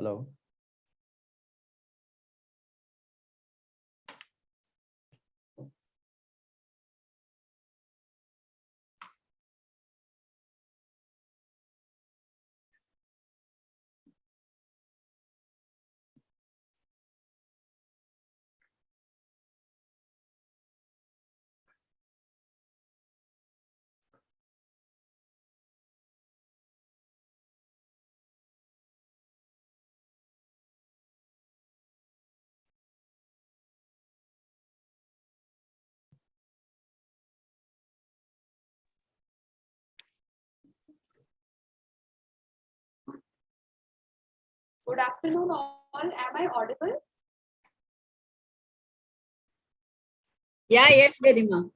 Hello. Good afternoon, all. Am I audible? Yeah, yes, Garima.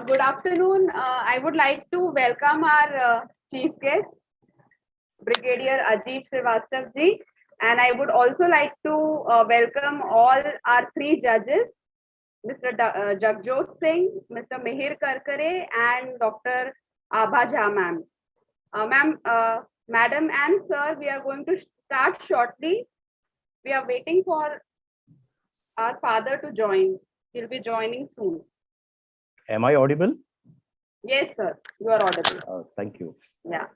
Good afternoon. I would like to welcome our chief guest, Brigadier Ajit Srivastav ji, and I would also like to welcome all our three judges, Mr. Jagjot Singh, Mr. Mihir Karkare, and Dr. Abha Jha, ma'am. Madam and sir, we are going to start shortly. We are waiting for our father to join. He'll be joining soon. Am I audible? Yes, sir. You are audible. Thank you. Yeah.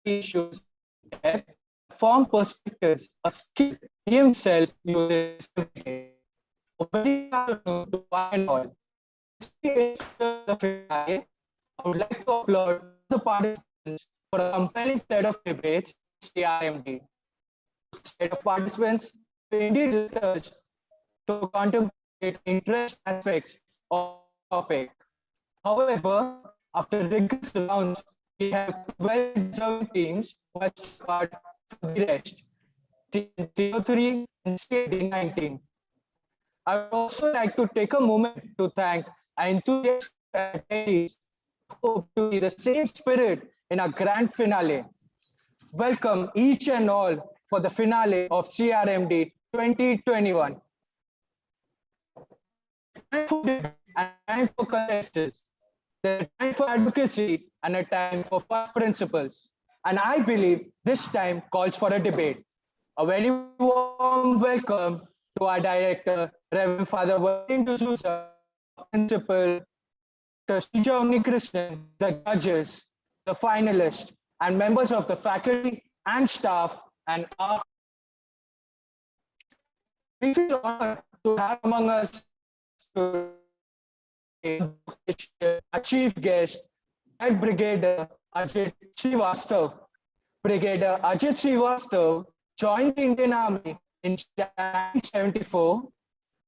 issues, depth, form perspectives, a skill he himself uses every day. A very good afternoon to one and all. The finale, I would like to applaud the participants for a compelling set of debates on CRMD. The set of participants who indeed let us to contemplate interest aspects of the topic. However, after rigorous rounds, we have 12 deserving teams who have taken part for the rest. Team 03 and CD19. I would also like to take a moment to thank our enthusiastic attendees who hope to see the same spirit in our grand finale. Welcome each and all for the finale of CRMD 2021. Time for debate and time for contestants. There's a time for advocacy and a time for first principles. And I believe this time calls for a debate. A very warm welcome to our director, Reverend Father Valentin D'Souza, principal, Dr. Srija Unnikrishnan, the judges, the finalists, and members of the faculty and staff and our. We feel honored to have among us a chief guest, Lieutenant Brigadier Ajit Srivastav. Brigadier Ajit Srivastav joined the Indian Army in 1974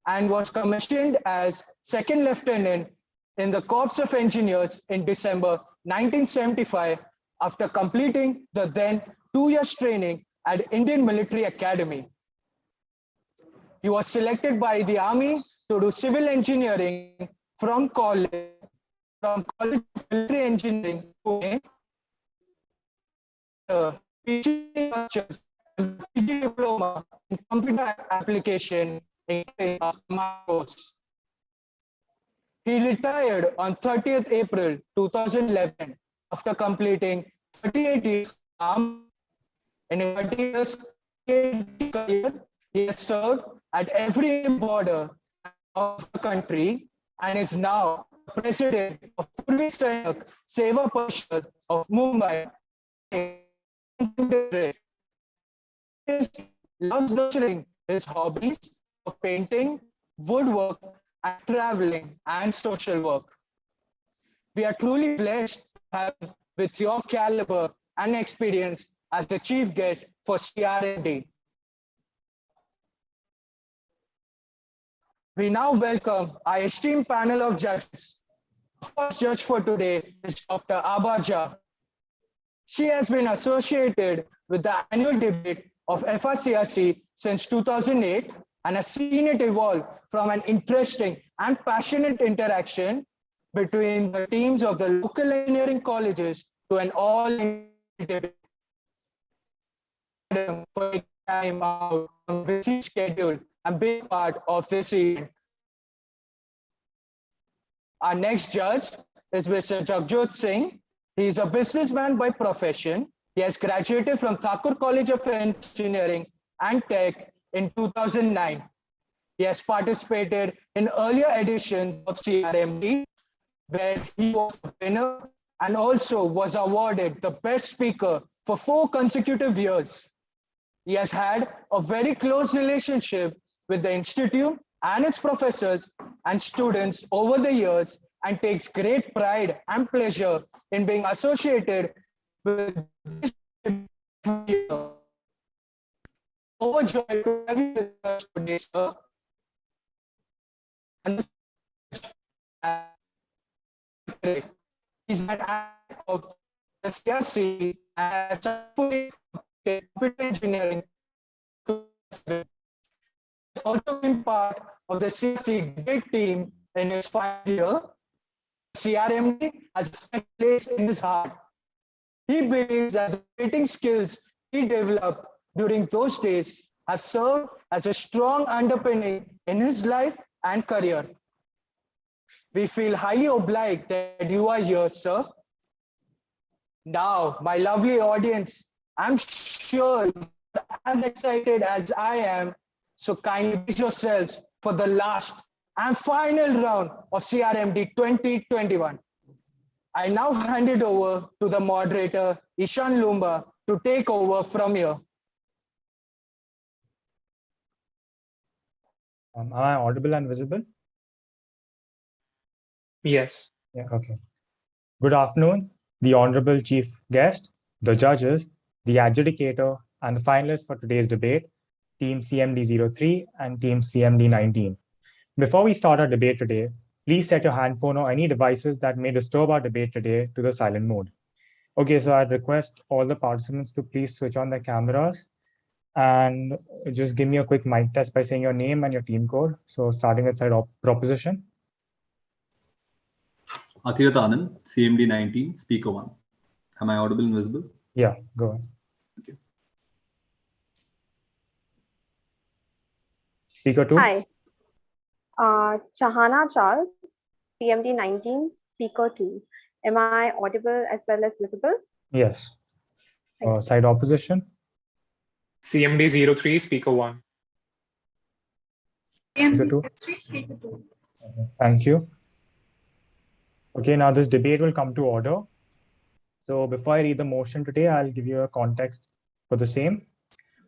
and was commissioned as second lieutenant in the Corps of Engineers in December 1975 after completing the then 2 years training at Indian Military Academy. He was selected by the Army to do civil engineering from College of Military Engineering, Pune, PG Lectures and PG Diploma in Computer Application in course. He retired on 30th April 2011 after completing 38 years in his 30 years career. He has served at every border of the country and is now president of Purvi Sainak Seva Parishad of Mumbai. He loves nurturing his hobbies of painting, woodwork, and traveling and social work. We are truly blessed to have him with your caliber and experience as the chief guest for CRMD. We now welcome our esteemed panel of judges. The first judge for today is Dr. Abaja. She has been associated with the annual debate of FRCRC since 2008 and has seen it evolve from an interesting and passionate interaction between the teams of the local engineering colleges to an all-India debate. For taking time out from busy schedule and being part of this event. Our next judge is Mr. Jagjot Singh. He is a businessman by profession. He has graduated from Thakur College of Engineering and Tech in 2009. He has participated in earlier editions of CRMD, where he was a winner and also was awarded the best speaker for 4 consecutive years. He has had a very close relationship with the institute and its professors and students over the years and takes great pride and pleasure in being associated with this. Overjoyed to have you with us today, sir. And he's an act of the CRC and has fully computer engineering. Also been part of the CRC debate team in his final year. CRMD has a special place in his heart. He believes that the debating skills he developed during those days have served as a strong underpinning in his life and career. We feel highly obliged that you are here, sir. Now, my lovely audience, I'm sure you're as excited as I am, so kindly brace yourselves for the last and final round of CRMD 2021. I now hand it over to the moderator, Ishan Lumba, to take over from here. Am I audible and visible? Yes. Yeah, okay. Good afternoon, the honorable chief guest, the judges, the adjudicator, and the finalists for today's debate, Team CMD03 and Team CMD19. Before we start our debate today, please set your handphone or any devices that may disturb our debate today to the silent mode. Okay, so I'd request all the participants to please switch on their cameras and just give me a quick mic test by saying your name and your team code. So starting with side proposition. Athirat Anand, CMD 19, Speaker 1. Am I audible and visible? Yeah, go ahead. Okay. Speaker 2. Hi. Chahana Charles, CMD 19, Speaker 2. Am I audible as well as visible? Yes. Thank you. Side opposition. CMD 03, Speaker 1. Speaker 2. Speaker 2. Okay, thank you. Okay, now this debate will come to order. So before I read the motion today, I'll give you a context for the same.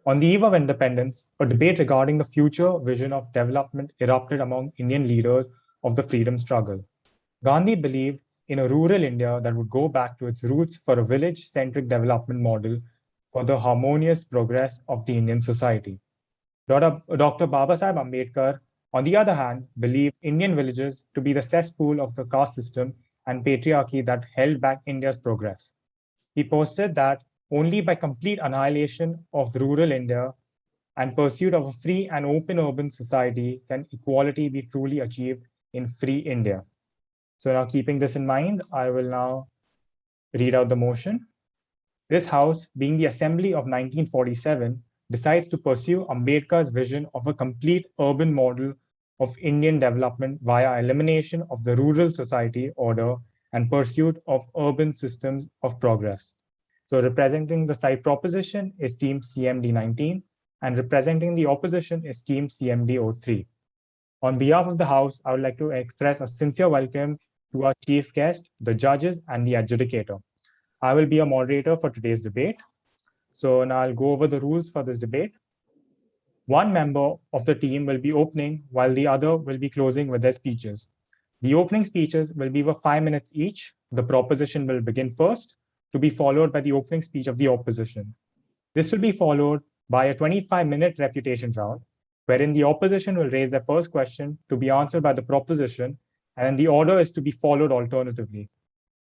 On the eve of independence, a debate regarding the future vision of development erupted among Indian leaders of the freedom struggle. Gandhi believed in a rural India that would go back to its roots for a village-centric development model for the harmonious progress of the Indian society. Dr. Babasaheb Ambedkar, on the other hand, believed Indian villages to be the cesspool of the caste system and patriarchy that held back India's progress. He posted that only by complete annihilation of rural India and pursuit of a free and open urban society can equality be truly achieved in free India. So now keeping this in mind, I will now read out the motion. This House, being the Assembly of 1947, decides to pursue Ambedkar's vision of a complete urban model of Indian development via elimination of the rural society order and pursuit of urban systems of progress. So representing the side proposition is Team CMD 19 and representing the opposition is Team CMD 03. On behalf of the House, I would like to express a sincere welcome to our chief guest, the judges, and the adjudicator. I will be a moderator for today's debate. So now I'll go over the rules for this debate. One member of the team will be opening while the other will be closing with their speeches. The opening speeches will be for 5 minutes each. The proposition will begin first, to be followed by the opening speech of the opposition. This will be followed by a 25-minute refutation round, wherein the opposition will raise their first question to be answered by the proposition, and the order is to be followed alternatively.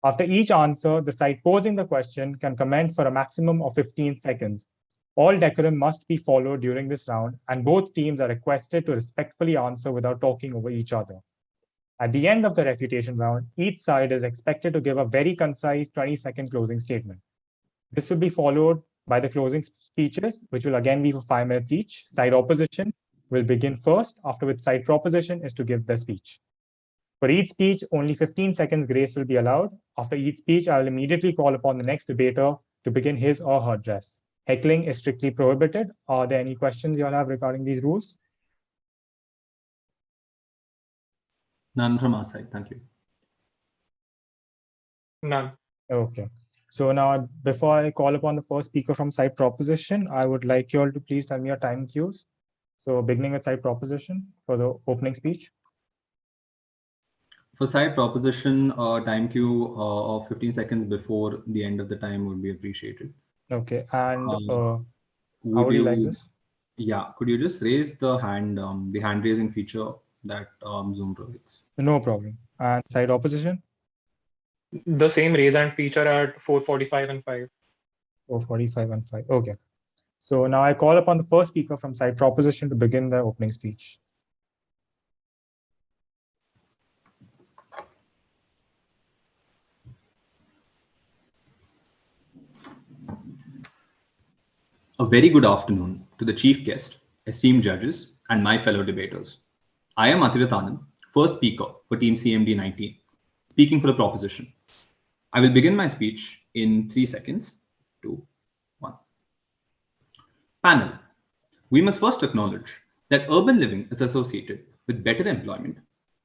After each answer, the side posing the question can comment for a maximum of 15 seconds. All decorum must be followed during this round, and both teams are requested to respectfully answer without talking over each other. At the end of the refutation round, each side is expected to give a very concise 20-second closing statement. This will be followed by the closing speeches, which will again be for 5 minutes each. Side opposition will begin first, after which side proposition is to give the speech. For each speech, only 15 seconds grace will be allowed. After each speech, I will immediately call upon the next debater to begin his or her address. Heckling is strictly prohibited. Are there any questions you all have regarding these rules? None from our side. Thank you. None. Okay. So now, before I call upon the first speaker from side proposition, I would like you all to please tell me your time cues. So beginning with side proposition for the opening speech. For side proposition, time queue of 15 seconds before the end of the time would be appreciated. Okay. And how would you like this? Yeah, could you just raise the hand raising feature that Zoom provides? No problem. And side opposition? The same raise hand feature at 4:45 and 5. 4:45 and 5. Okay. So now I call upon the first speaker from side proposition to begin the opening speech. A very good afternoon to the chief guest, esteemed judges, and my fellow debaters. I am Athirat Anand, first speaker for Team CMD 19, speaking for the proposition. I will begin my speech in 3 seconds. 2, 1. Panel, we must first acknowledge that urban living is associated with better employment,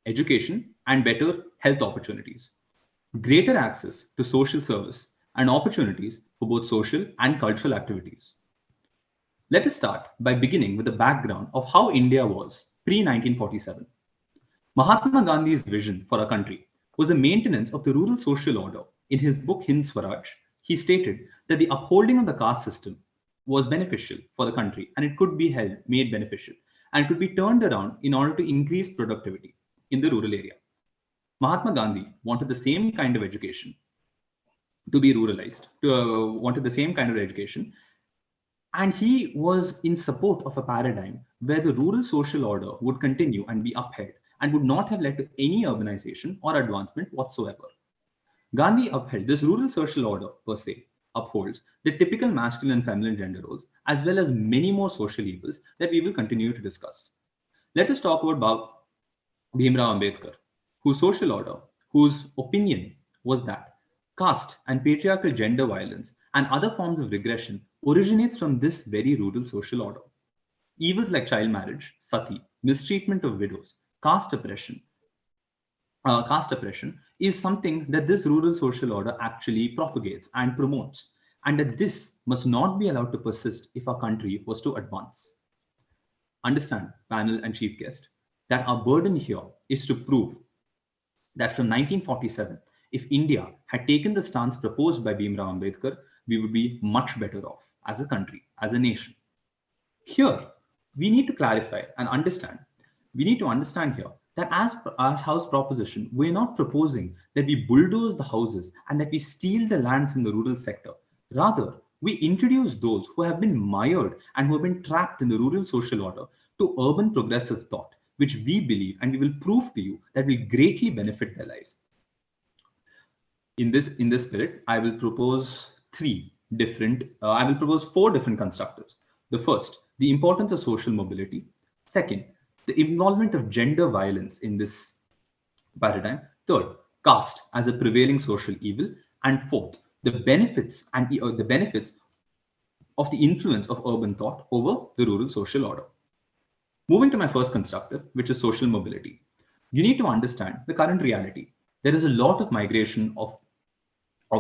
education, and better health opportunities. greater access to social service, and opportunities for both social and cultural activities. Let us start by beginning with the background of how India was pre-1947. Mahatma Gandhi's vision for our country was the maintenance of the rural social order. In his book Hind Swaraj, he stated that the upholding of the caste system was beneficial for the country and it could be made beneficial and could be turned around in order to increase productivity in the rural area. Mahatma Gandhi wanted the same kind of education to be ruralized, wanted the same kind of education, and he was in support of a paradigm where the rural social order would continue and be upheld and would not have led to any urbanization or advancement whatsoever. Gandhi upheld this rural social order per se, upholds the typical masculine and feminine gender roles, as well as many more social evils that we will continue to discuss. Let us talk about Bhimrao Ambedkar, whose social order, whose opinion was that caste and patriarchal gender violence and other forms of regression originates from this very rural social order. Evils like child marriage, sati, mistreatment of widows, caste oppression is something that this rural social order actually propagates and promotes, and that this must not be allowed to persist if our country was to advance. Understand, panel and chief guest, that our burden here is to prove that from 1947, if India had taken the stance proposed by Bhimrao Ambedkar, we would be much better off as a country, as a nation. Here, we need to clarify and understand. We need to understand here that as House proposition, we're not proposing that we bulldoze the houses and that we steal the lands in the rural sector. Rather, we introduce those who have been mired and who have been trapped in the rural social order to urban progressive thought, which we believe and we will prove to you that will greatly benefit their lives. In this spirit, I will propose four different constructives. The first, the importance of social mobility. Second, the involvement of gender violence in this paradigm. Third, caste as a prevailing social evil. And fourth, the benefits of the influence of urban thought over the rural social order. Moving to my first constructive, which is social mobility. You need to understand the current reality. There is a lot of migration of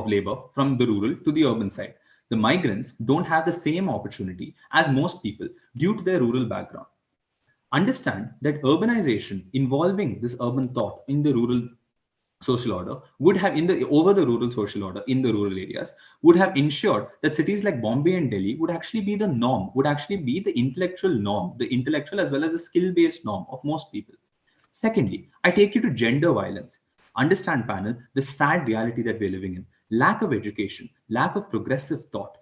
labor from the rural to the urban side. The migrants don't have the same opportunity as most people due to their rural background. Understand that urbanization involving this urban thought in the rural social order would have over the rural social order in the rural areas would have ensured that cities like Bombay and Delhi would actually be the norm, would actually be the intellectual norm, the intellectual as well as the skill-based norm of most people. Secondly, I take you to gender violence. Understand, panel, the sad reality that we're living in. Lack of education, lack of progressive thought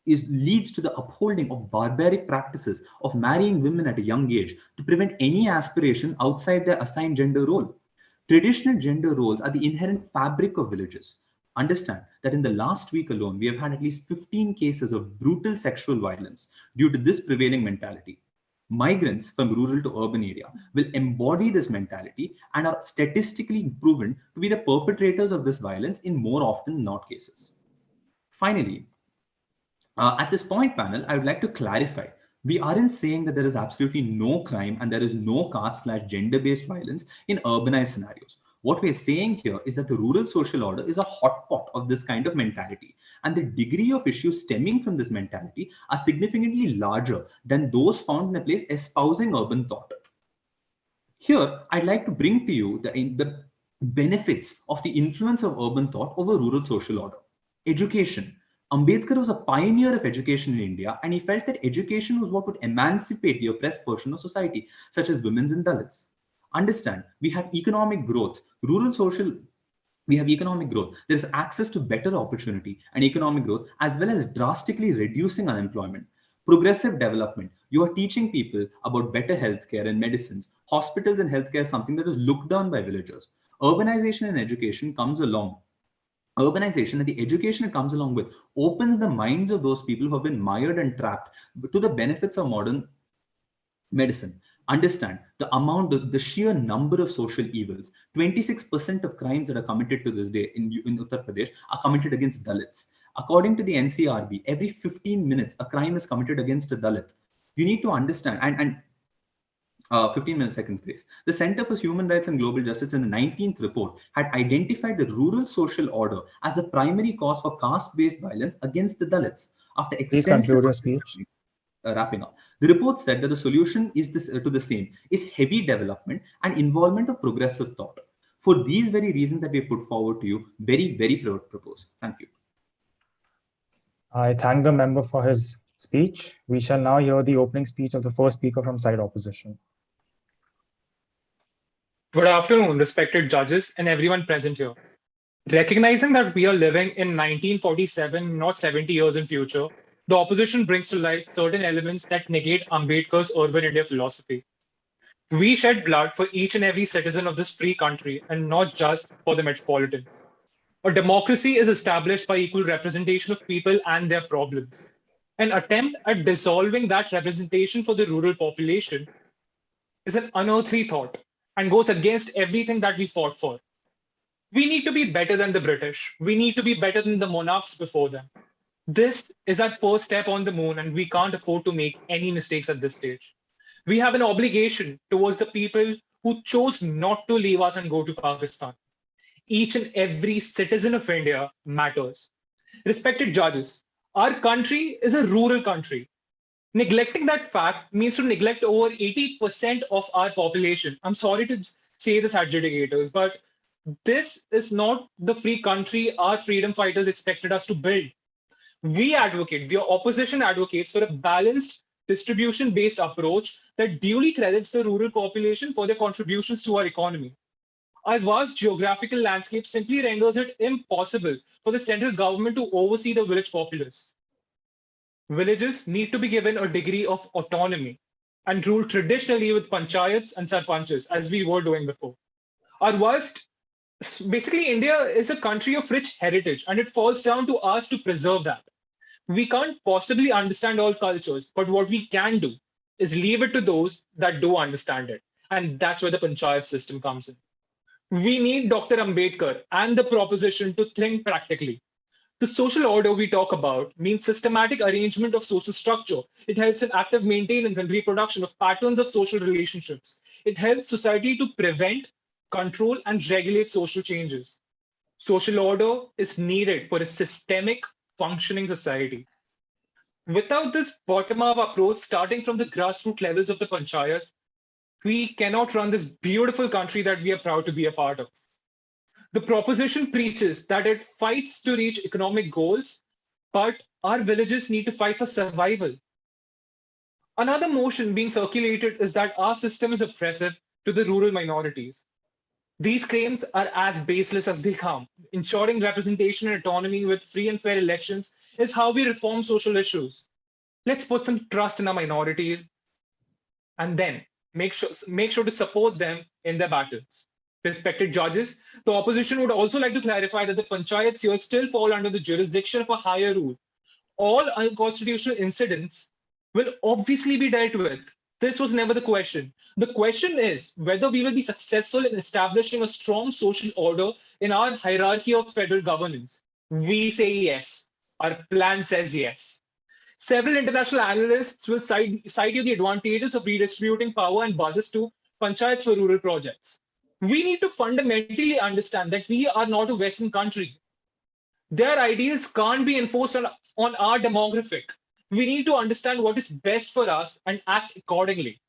leads to the upholding of barbaric practices of marrying women at a young age to prevent any aspiration outside their assigned gender role. Traditional gender roles are the inherent fabric of villages. Understand that in the last week alone, we have had at least 15 cases of brutal sexual violence due to this prevailing mentality. Migrants from rural to urban area will embody this mentality and are statistically proven to be the perpetrators of this violence in more often than not cases. Finally, at this point, panel, I would like to clarify. We aren't saying that there is absolutely no crime and there is no caste/gender-based violence in urbanized scenarios. What we're saying here is that the rural social order is a hotspot of this kind of mentality, and the degree of issues stemming from this mentality are significantly larger than those found in a place espousing urban thought. Here, I'd like to bring to you the benefits of the influence of urban thought over rural social order. Education. Ambedkar was a pioneer of education in India, and he felt that education was what would emancipate the oppressed portion of society, such as women and Dalits. Understand, we have economic growth, we have economic growth. There is access to better opportunity and economic growth, as well as drastically reducing unemployment. Progressive development. You are teaching people about better healthcare and medicines. Hospitals and healthcare is something that is looked down by villagers. Urbanization and education comes along. Urbanization and the education it comes along with opens the minds of those people who have been mired and trapped to the benefits of modern medicine. Understand the sheer number of social evils. 26% of crimes that are committed to this day in Uttar Pradesh are committed against Dalits. According to the NCRB, every 15 minutes, a crime is committed against a Dalit. You need to understand, and 15 milliseconds grace. The Center for Human Rights and Global Justice in the 19th report had identified the rural social order as the primary cause for caste-based violence against the Dalits. After Please extensive conclude your speech. wrapping up, the report said that the solution is to the same is heavy development and involvement of progressive thought. For these very reasons that we put forward to you, very, very propose. Thank you. I thank the member for his speech. We shall now hear the opening speech of the first speaker from side opposition. Good afternoon, respected judges and everyone present here. Recognizing that we are living in 1947, not 70 years in future, the opposition brings to light certain elements that negate Ambedkar's urban India philosophy. We shed blood for each and every citizen of this free country and not just for the metropolitan. A democracy is established by equal representation of people and their problems. An attempt at dissolving that representation for the rural population is an unearthly thought and goes against everything that we fought for. We need to be better than the British. We need to be better than the monarchs before them. This is our first step on the moon, and we can't afford to make any mistakes at this stage. We have an obligation towards the people who chose not to leave us and go to Pakistan. Each and every citizen of India matters. Respected judges, our country is a rural country. Neglecting that fact means to neglect over 80% of our population. I'm sorry to say this, adjudicators, but this is not the free country our freedom fighters expected us to build. We advocate, the opposition advocates for a balanced distribution-based approach that duly credits the rural population for their contributions to our economy. Our vast geographical landscape simply renders it impossible for the central government to oversee the village populace. Villages need to be given a degree of autonomy and ruled traditionally with panchayats and sarpanches, as we were doing before. Basically, India is a country of rich heritage, and it falls down to us to preserve that. We can't possibly understand all cultures, but what we can do is leave it to those that do understand it. And that's where the panchayat system comes in. We need Dr. Ambedkar and the proposition to think practically. The social order we talk about means systematic arrangement of social structure. It helps in active maintenance and reproduction of patterns of social relationships. It helps society to prevent, control, and regulate social changes. Social order is needed for a systemic, functioning society. Without this bottom-up approach, starting from the grassroots levels of the panchayat, we cannot run this beautiful country that we are proud to be a part of. The proposition preaches that it fights to reach economic goals, but our villages need to fight for survival. Another notion being circulated is that our system is oppressive to the rural minorities. These claims are as baseless as they come. Ensuring representation and autonomy with free and fair elections is how we reform social issues. Let's put some trust in our minorities and then make sure to support them in their battles. Respected judges, the opposition would also like to clarify that the panchayats here still fall under the jurisdiction of a higher rule. All unconstitutional incidents will obviously be dealt with. This was never the question. The question is whether we will be successful in establishing a strong social order in our hierarchy of federal governance. We say yes. Our plan says yes. Several international analysts will cite you the advantages of redistributing power and budgets to panchayats for rural projects. We need to fundamentally understand that we are not a Western country. Their ideals can't be enforced on our demographic. We need to understand what is best for us and act accordingly.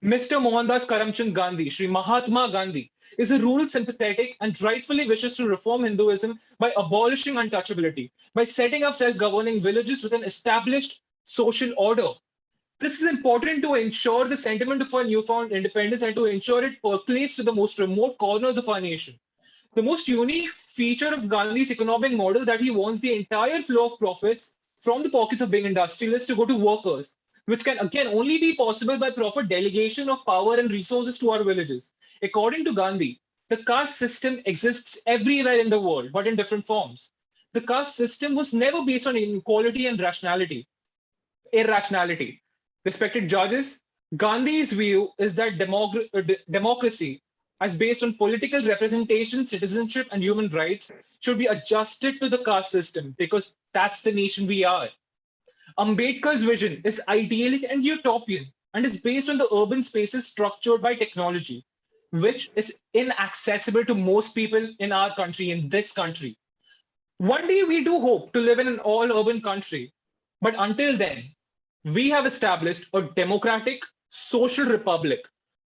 Mr. Mohandas Karamchand Gandhi, Sri Mahatma Gandhi, is a rural sympathetic and rightfully wishes to reform Hinduism by abolishing untouchability, by setting up self-governing villages with an established social order. This is important to ensure the sentiment of our newfound independence and to ensure it percolates to the most remote corners of our nation. The most unique feature of Gandhi's economic model that he wants the entire flow of profits from the pockets of big industrialists to go to workers, which can again only be possible by proper delegation of power and resources to our villages. According to Gandhi, the caste system exists everywhere in the world, but in different forms. The caste system was never based on inequality and irrationality. Respected judges, Gandhi's view is that democracy, as based on political representation, citizenship, and human rights, should be adjusted to the caste system because that's the nation we are. Ambedkar's vision is idyllic and utopian. and is based on the urban spaces structured by technology, which is inaccessible to most people in our country, in this country. One day we do hope to live in an all urban country, but until then, we have established a democratic social republic,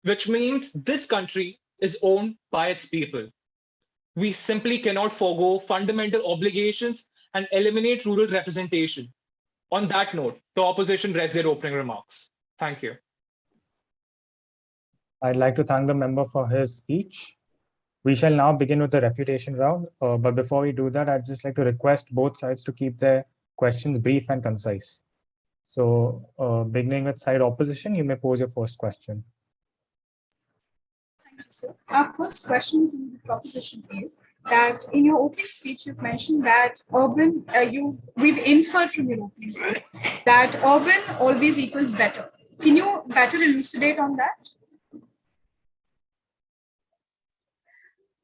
which means this country is owned by its people. We simply cannot forego fundamental obligations and eliminate rural representation. On that note, the opposition rests their opening remarks. Thank you. I'd like to thank the member for his speech. We shall now begin with the refutation round. But before we do that, I'd just like to request both sides to keep their questions brief and concise. So beginning with side opposition, you may pose your first question. Thank you, sir. Our first question to the proposition is that in your opening speech, you've mentioned that we've inferred from your opening speech that urban always equals better. Can you better elucidate on that?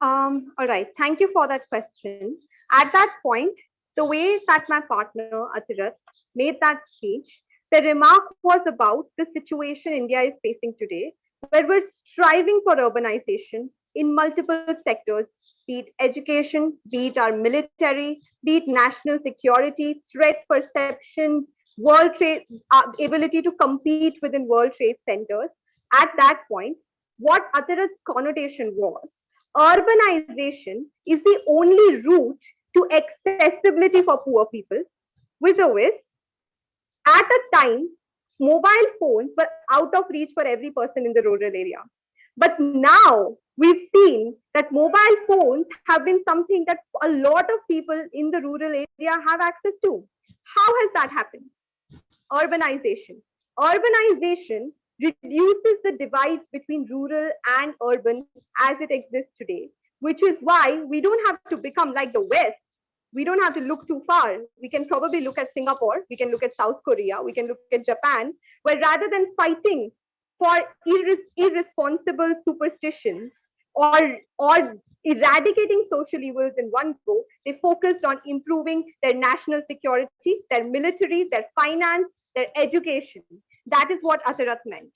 All right, thank you for that question. At that point, the way that my partner Atirat made that speech, the remark was about the situation India is facing today, where we're striving for urbanization in multiple sectors, be it education, be it our military, be it national security, threat perception, world trade, ability to compete within world trade centers. At that point, what Atirat's connotation was, urbanization is the only route to accessibility for poor people, with a whiz. At the time, mobile phones were out of reach for every person in the rural area. But now we've seen that mobile phones have been something that a lot of people in the rural area have access to. How has that happened? Urbanization. Urbanization reduces the divide between rural and urban as it exists today, which is why we don't have to become like the West. We don't have to look too far. We can probably look at Singapore, we can look at South Korea, we can look at Japan, where rather than fighting for irresponsible superstitions or eradicating social evils in one go, they focused on improving their national security, their military, their finance, their education. That is what Atirat meant.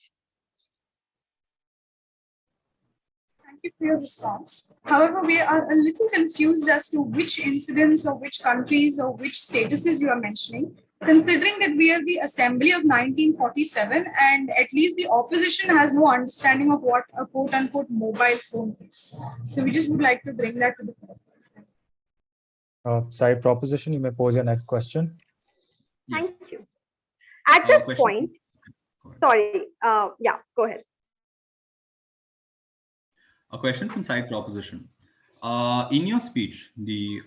Thank you for your response. However, we are a little confused as to which incidents or which countries or which statuses you are mentioning, considering that we are the Assembly of 1947 and at least the opposition has no understanding of what a quote-unquote mobile phone is. So we just would like to bring that to the fore. Side proposition, you may pose your next question. Thank you. At this point, sorry, yeah, go ahead. A question from side proposition. In your speech, the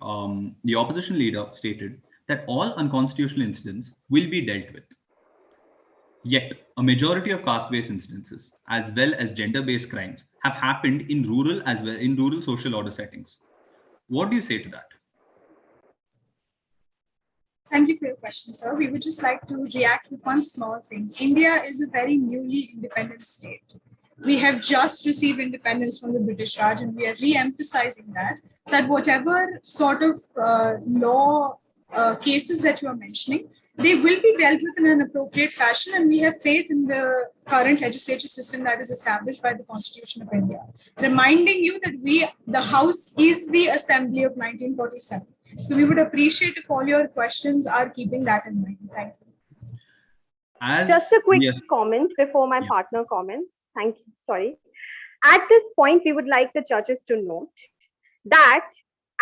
opposition leader stated that all unconstitutional incidents will be dealt with. Yet, a majority of caste-based incidences, as well as gender-based crimes, have happened in rural as well in rural social order settings. What do you say to that? Thank you for your question, sir. We would just like to react with one small thing. India is a very newly independent state. We have just received independence from the British Raj, and we are re-emphasizing that whatever sort of law cases that you are mentioning, they will be dealt with in an appropriate fashion, and we have faith in the current legislative system that is established by the Constitution of India. Reminding you that the House is the Assembly of 1947. So we would appreciate if all your questions are keeping that in mind. Thank you. Just a quick comment before my partner comments. Thank you. Sorry. At this point, we would like the judges to note that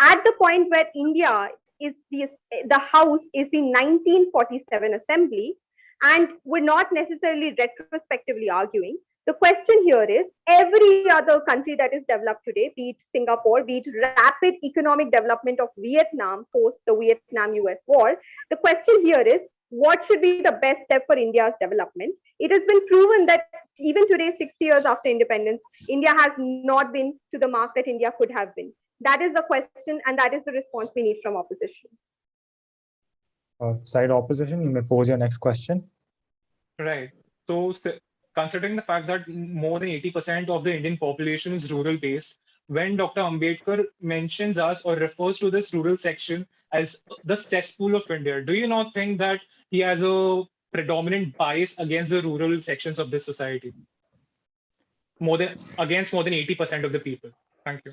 at the point where India is the House is the 1947 Assembly, and we're not necessarily retrospectively arguing. The question here is, every other country that is developed today, be it Singapore, be it rapid economic development of Vietnam post the Vietnam-US war, the question here is, what should be the best step for India's development? It has been proven that even today, 60 years after independence, India has not been to the mark that India could have been. That is the question, and that is the response we need from opposition. Side opposition, you may pose your next question. Right. So considering the fact that more than 80% of the Indian population is rural based, when Dr. Ambedkar mentions us or refers to this rural section as the cesspool of India, do you not think that he has a predominant bias against the rural sections of this society, more than 80% of the people? Thank you.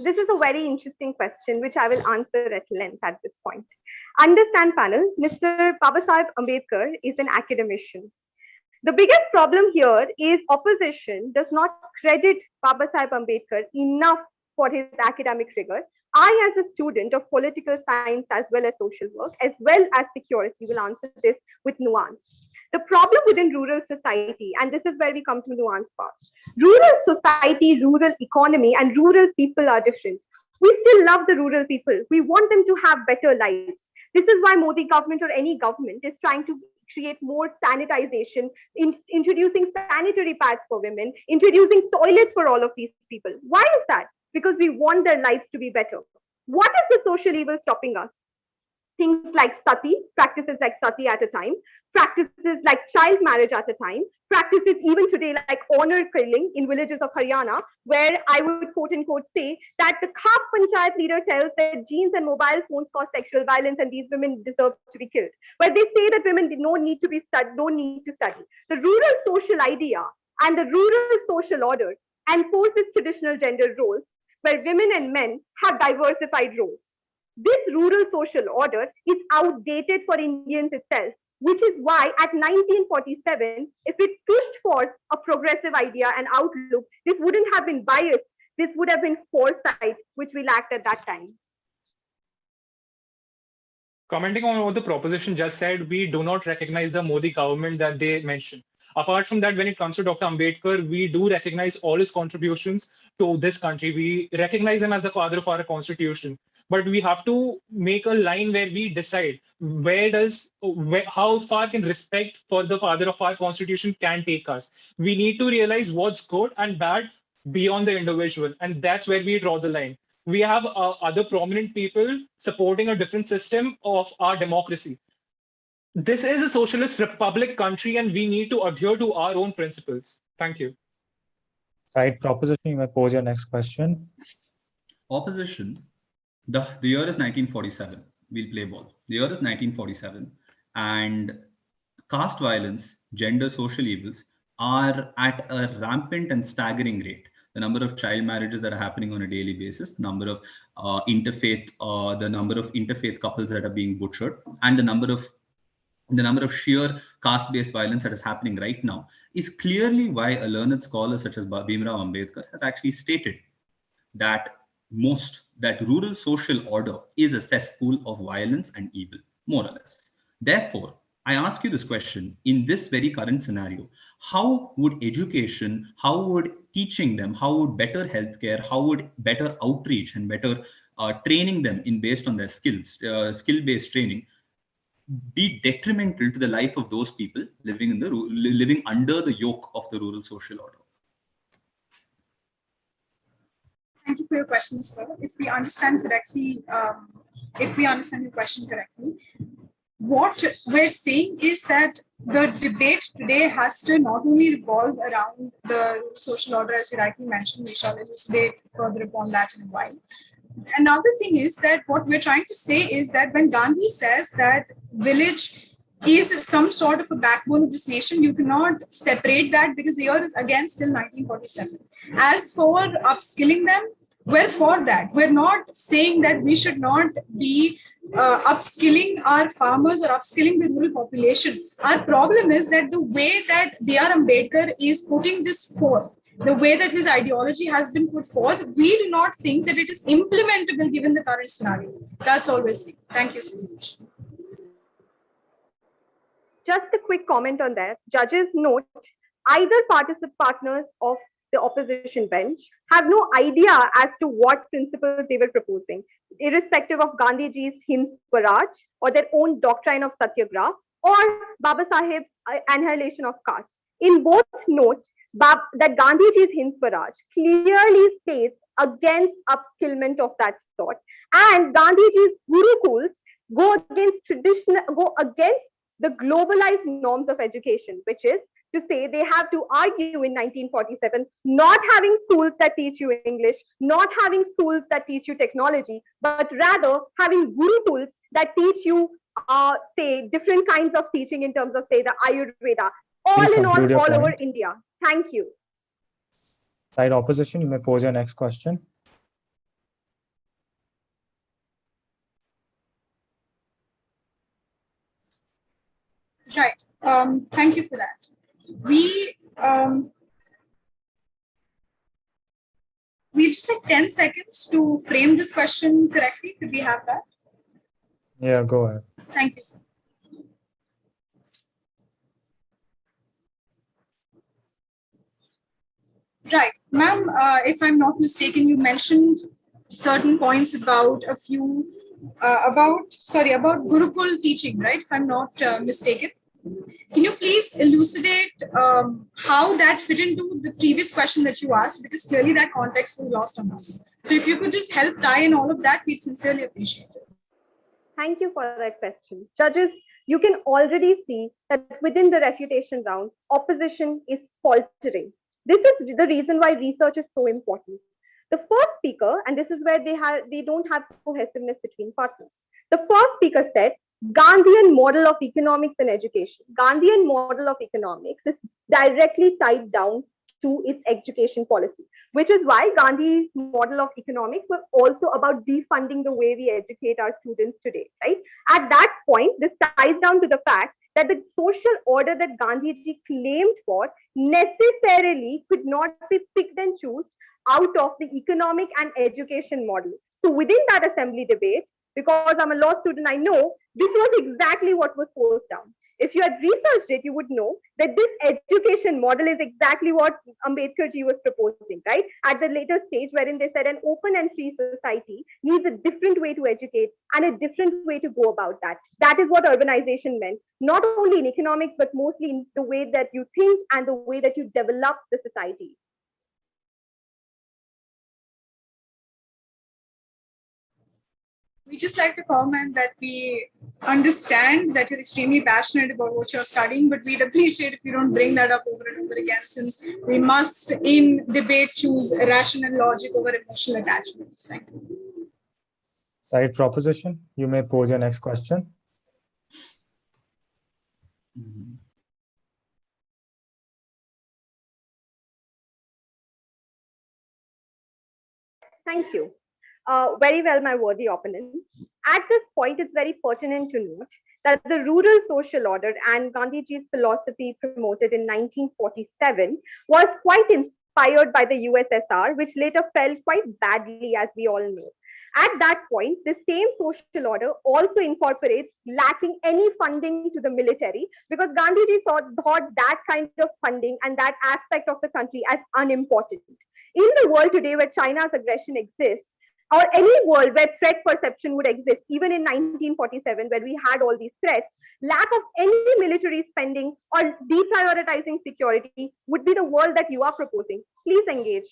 This is a very interesting question, which I will answer at length at this point. Understand panel, Mr. Babasaheb Ambedkar is an academician. The biggest problem here is opposition does not credit Babasaheb Ambedkar enough for his academic rigor. I, as a student of political science as well as social work, as well as security, will answer this with nuance. The problem within rural society, and this is where we come to nuance part. Rural society, rural economy, and rural people are different. We still love the rural people. We want them to have better lives. This is why Modi government or any government is trying to create more sanitization, introducing sanitary pads for women, introducing toilets for all of these people. Why is that? Because we want their lives to be better. What is the social evil stopping us? Things like sati, practices like sati at a time, practices like child marriage at a time, practices even today like honor killing in villages of Haryana, where I would quote unquote say that the Khap Panchayat leader tells that jeans and mobile phones cause sexual violence and these women deserve to be killed. But they say that women don't need to study. The rural social idea and the rural social order enforces traditional gender roles where women and men have diversified roles. This rural social order is outdated for Indians itself, which is why at 1947, if it pushed forth a progressive idea and outlook, this wouldn't have been biased. This would have been foresight, which we lacked at that time. Commenting on what the proposition just said, we do not recognize the Modi government that they mentioned. Apart from that, when it comes to Dr. Ambedkar, we do recognize all his contributions to this country. We recognize him as the father of our constitution. But we have to make a line where we decide how far can respect for the father of our constitution can take us. We need to realize what's good and bad beyond the individual. And that's where we draw the line. We have other prominent people supporting a different system of our democracy. This is a socialist republic country, and we need to adhere to our own principles. Thank you. Side proposition, you may pose your next question. Opposition. The year is 1947. We'll play ball. The year is 1947, and caste violence, gender social evils are at a rampant and staggering rate. The number of child marriages that are happening on a daily basis, the number of interfaith couples that are being butchered, and the number of sheer caste-based violence that is happening right now is clearly why a learned scholar such as Bhimrao Ambedkar has actually stated that rural social order is a cesspool of violence and evil, more or less. Therefore, I ask you this question: in this very current scenario, how would education, how would teaching them, how would better healthcare, how would better outreach and better training them based on their skills, skill-based training, be detrimental to the life of those people living under the yoke of the rural social order? Thank you for your question, sir. If we understand your question correctly, what we're saying is that the debate today has to not only revolve around the social order, as you rightly mentioned. We shall elucidate further upon that in a while. Another thing is that what we're trying to say is that when Gandhi says that village is some sort of a backbone of this nation, you cannot separate that, because the year is again still 1947. As for upskilling them, we're for that. We're not saying that we should not be upskilling our farmers or upskilling the rural population. Our problem is that the way that B.R. Ambedkar is putting this forth, the way that his ideology has been put forth, we do not think that it is implementable given the current scenario. That's all we're saying. Thank you so much. Just a quick comment on that. Judges note either partners of the opposition bench have no idea as to what principles they were proposing, irrespective of Gandhiji's Hind Swaraj or their own doctrine of Satyagraha or Baba Saheb's annihilation of caste. In both notes, that Gandhiji's Hind Swaraj clearly states against upskillment of that sort, and Gandhiji's Gurukuls go against the globalized norms of education, which is to say they have to argue in 1947 not having schools that teach you English, not having schools that teach you technology, but rather having gurukuls that teach you say, different kinds of teaching in terms of, say, the Ayurveda, Please all in conclude your all over point. India. Thank you. Side opposition, you may pose your next question. Right. Thank you for that. We just like 10 seconds to frame this question correctly. Could we have that? Yeah, go ahead. Thank you, sir. Right. Ma'am, if I'm not mistaken, you mentioned certain points about about Gurukul teaching, right? If I'm not mistaken. Can you please elucidate how that fit into the previous question that you asked? Because clearly that context was lost on us. So if you could just help tie in all of that, we'd sincerely appreciate it. Thank you for that question. Judges, you can already see that within the refutation round, opposition is faltering. This is the reason why research is so important. The first speaker, and this is where they don't have cohesiveness between partners. The first speaker said, Gandhian model of economics and education. Gandhian model of economics is directly tied down to its education policy, which is why Gandhi's model of economics was also about defunding the way we educate our students today, right? At that point, this ties down to the fact that the social order that Gandhiji claimed for necessarily could not be picked and chosen out of the economic and education model. So within that assembly debate, because I'm a law student, I know this was exactly what was posed down. If you had researched it, you would know that this education model is exactly what Ambedkar ji was proposing, right? At the later stage, wherein they said an open and free society needs a different way to educate and a different way to go about that. That is what urbanization meant, not only in economics, but mostly in the way that you think and the way that you develop the society. We just like to comment that we understand that you're extremely passionate about what you're studying, but we'd appreciate if you don't bring that up over and over again, since we must, in debate, choose rational logic over emotional attachments. Thank you. Side proposition, you may pose your next question. Thank you. Very well, my worthy opponents. At this point, it's very pertinent to note that the rural social order and Gandhiji's philosophy promoted in 1947 was quite inspired by the USSR, which later fell quite badly, as we all know. At that point, the same social order also incorporates lacking any funding to the military, because Gandhiji thought that kind of funding and that aspect of the country as unimportant. In the world today where China's aggression exists, or any world where threat perception would exist, even in 1947, where we had all these threats, lack of any military spending or deprioritizing security would be the world that you are proposing. Please engage.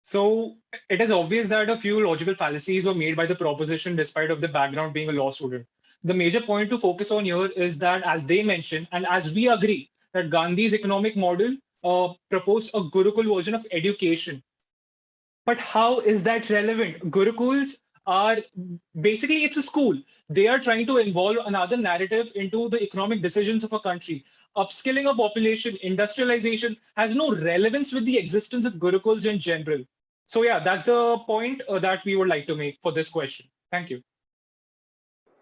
So it is obvious that a few logical fallacies were made by the proposition despite of the background being a law student. The major point to focus on here is that, as they mentioned, and as we agree, that Gandhi's economic model proposed a Gurukul version of education. But how is that relevant? Gurukuls are basically, it's a school. They are trying to involve another narrative into the economic decisions of a country. Upskilling a population, industrialization has no relevance with the existence of Gurukuls in general. So yeah, that's the point that we would like to make for this question. Thank you.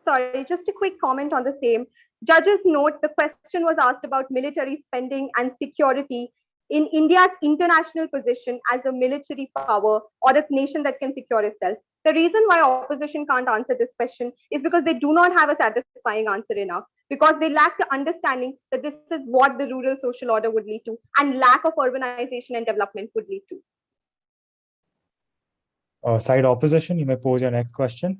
Sorry, just a quick comment on the same. Judges note the question was asked about military spending and security in India's international position as a military power or a nation that can secure itself. The reason why opposition can't answer this question is because they do not have a satisfying answer enough, because they lack the understanding that this is what the rural social order would lead to, and lack of urbanization and development would lead to. Side opposition, you may pose your next question.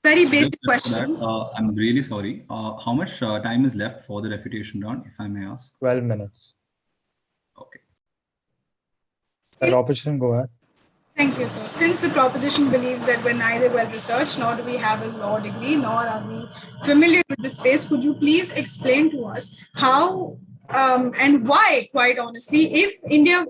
Very basic question. I'm really sorry. How much time is left for the refutation round, if I may ask? 12 minutes. Okay. Side opposition, go ahead. Thank you, sir. Since the proposition believes that we're neither well-researched, nor do we have a law degree, nor are we familiar with the space, could you please explain to us how and why, quite honestly, if India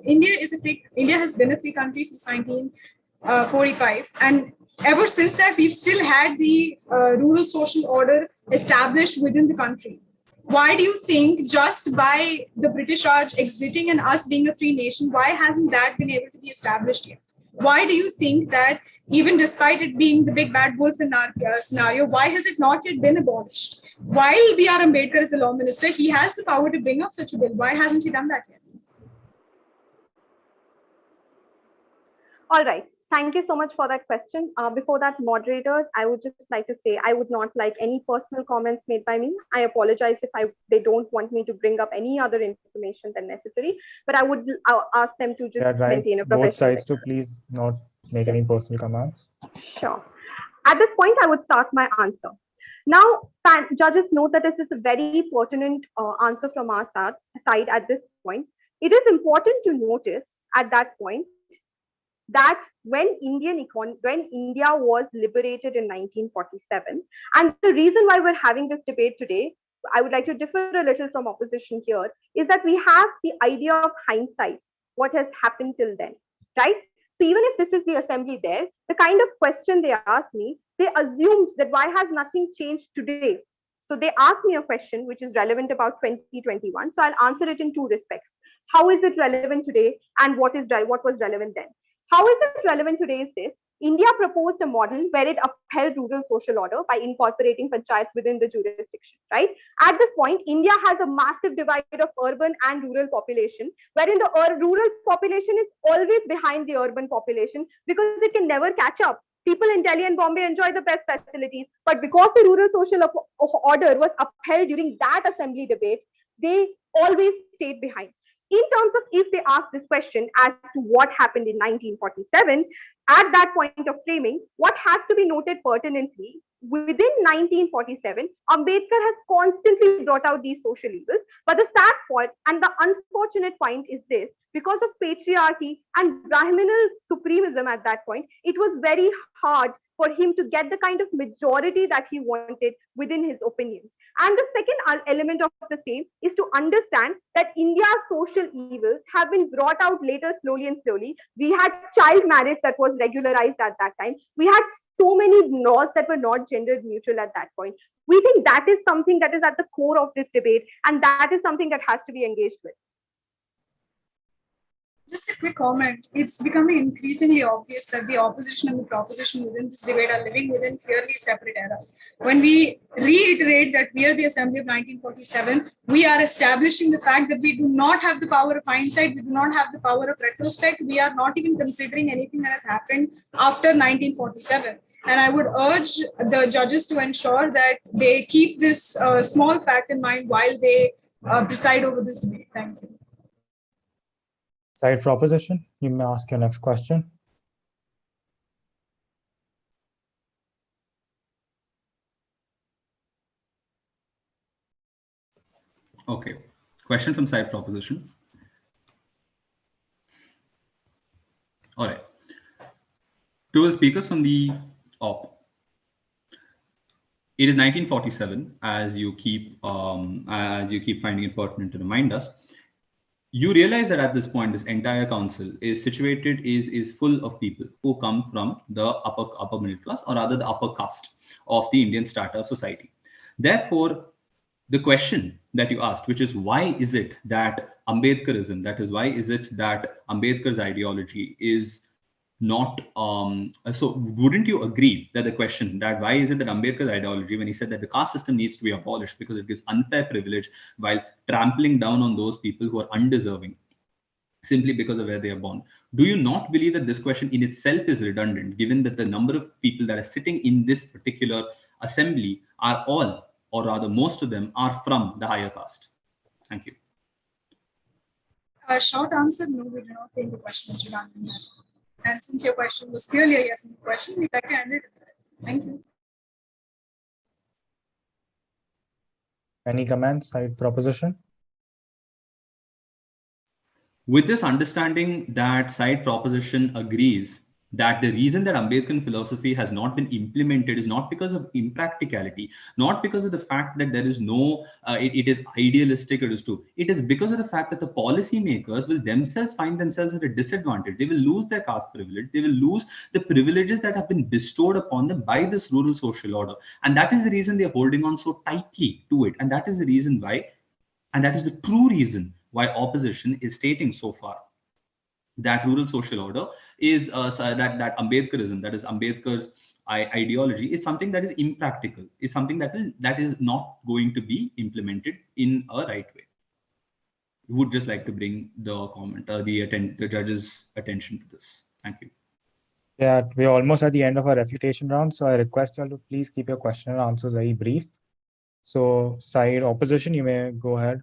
has been a free country since 1945, and ever since that, we've still had the rural social order established within the country. Why do you think just by the British Raj exiting and us being a free nation, why hasn't that been able to be established yet? Why do you think that even despite it being the big bad wolf in our scenario, why has it not yet been abolished? While B.R. Ambedkar is the law minister, he has the power to bring up such a bill. Why hasn't he done that yet? All right. Thank you so much for that question. Before that, moderators, I would just like to say I would not like any personal comments made by me. I apologize if they don't want me to bring up any other information than necessary, but I'll ask them to just maintain a professional. Both sides to please not make any personal comments. Sure. At this point, I would start my answer. Now, judges note that this is a very pertinent answer from our side at this point. It is important to notice at that point that when India was liberated in 1947, and the reason why we're having this debate today, I would like to differ a little from opposition here, is that we have the idea of hindsight, what has happened till then, right? So even if this is the assembly there, the kind of question they asked me, they assumed that why has nothing changed today? So they asked me a question which is relevant about 2021. So I'll answer it in two respects. How is it relevant today, and what was relevant then? How is it relevant today is this: India proposed a model where it upheld rural social order by incorporating panchayats within the jurisdiction, right? At this point, India has a massive divide of urban and rural population, wherein the rural population is always behind the urban population because it can never catch up. People in Delhi and Bombay enjoy the best facilities, but because the rural social order was upheld during that assembly debate, they always stayed behind. In terms of if they ask this question as to what happened in 1947, at that point of framing, what has to be noted pertinently, within 1947, Ambedkar has constantly brought out these social evils. But the sad point and the unfortunate point is this: because of patriarchy and Brahminal supremism at that point, it was very hard for him to get the kind of majority that he wanted within his opinions. And the second element of the same is to understand that India's social evils have been brought out later slowly and slowly. We had child marriage that was regularized at that time. We had so many laws that were not gender neutral at that point. We think that is something that is at the core of this debate, and that is something that has to be engaged with. Just a quick comment. It's becoming increasingly obvious that the opposition and the proposition within this debate are living within clearly separate eras. When we reiterate that we are the Assembly of 1947, we are establishing the fact that we do not have the power of hindsight, we do not have the power of retrospect, we are not even considering anything that has happened after 1947. And I would urge the judges to ensure that they keep this small fact in mind while they preside over this debate. Thank you. Side for opposition, you may ask your next question. Okay, question from side proposition. All right, to the speakers from the op. It is 1947, as you keep finding it pertinent to remind us. You realize that at this point, this entire council is situated, is full of people who come from the upper middle class, or rather the upper caste of the Indian strata of society. Therefore, the question that you asked, which is why is it that Ambedkarism, that is, why is it that Ambedkar's ideology is not, so wouldn't you agree that the question that why is it that Ambedkar's ideology, when he said that the caste system needs to be abolished because it gives unfair privilege while trampling down on those people who are undeserving simply because of where they are born, do you not believe that this question in itself is redundant, given that the number of people that are sitting in this particular assembly are all, or rather most of them, are from the higher caste? Thank you. Short answer, no, we do not think the question is redundant. And since your question was clearly a yes question, we'd like to end it. Thank you. Any comments, side proposition? With this understanding that side proposition agrees that the reason that Ambedkar philosophy has not been implemented is not because of impracticality, not because of the fact that there is no, it is idealistic, it is true. It is because of the fact that the policy makers will themselves find themselves at a disadvantage. They will lose their caste privilege. They will lose the privileges that have been bestowed upon them by this rural social order. And that is the reason they're holding on so tightly to it. And that is the reason why, and that is the true reason why opposition is stating so far that rural social order is that Ambedkarism, that is Ambedkar's ideology, is something that is impractical, is something that is not going to be implemented in a right way. Would just like to bring the comment, the judge's attention to this. Thank you. Yeah, we're almost at the end of our refutation round, so I request you all to please keep your question and answers very brief. So, side opposition, you may go ahead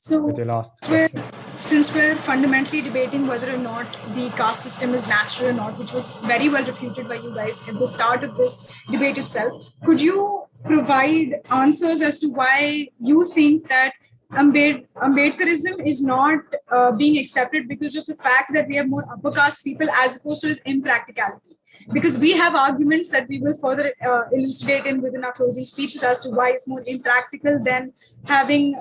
with your last question. Since we're fundamentally debating whether or not the caste system is natural or not, which was very well refuted by you guys at the start of this debate itself, could you provide answers as to why you think that Ambedkarism is not being accepted because of the fact that we have more upper caste people as opposed to its impracticality? Because we have arguments that we will further elucidate within our closing speeches as to why it's more impractical than having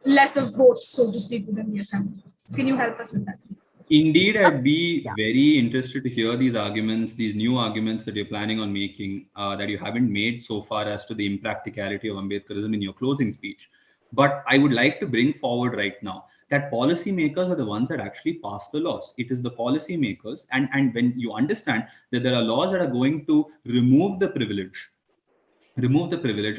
less of votes, so to speak, within the assembly. Can you help us with that, please? Indeed, I'd be very interested to hear these arguments, these new arguments that you're planning on making, that you haven't made so far as to the impracticality of Ambedkarism in your closing speech. But I would like to bring forward right now that policymakers are the ones that actually pass the laws. It is the policymakers, and when you understand that there are laws that are going to remove the privilege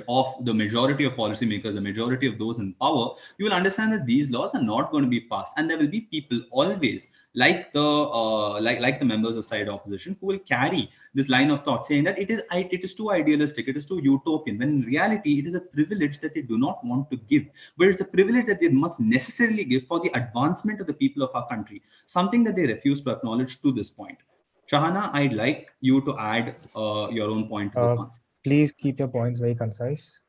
of the majority of policymakers, the majority of those in power, you will understand that these laws are not going to be passed, and there will be people always like the members of side opposition who will carry this line of thought, saying that it is too idealistic, it is too utopian, when in reality it is a privilege that they do not want to give, but it's a privilege that they must necessarily give for the advancement of the people of our country, something that they refuse to acknowledge to this point. Shahana, I'd like you to add your own point to this answer. Please keep your points very concise.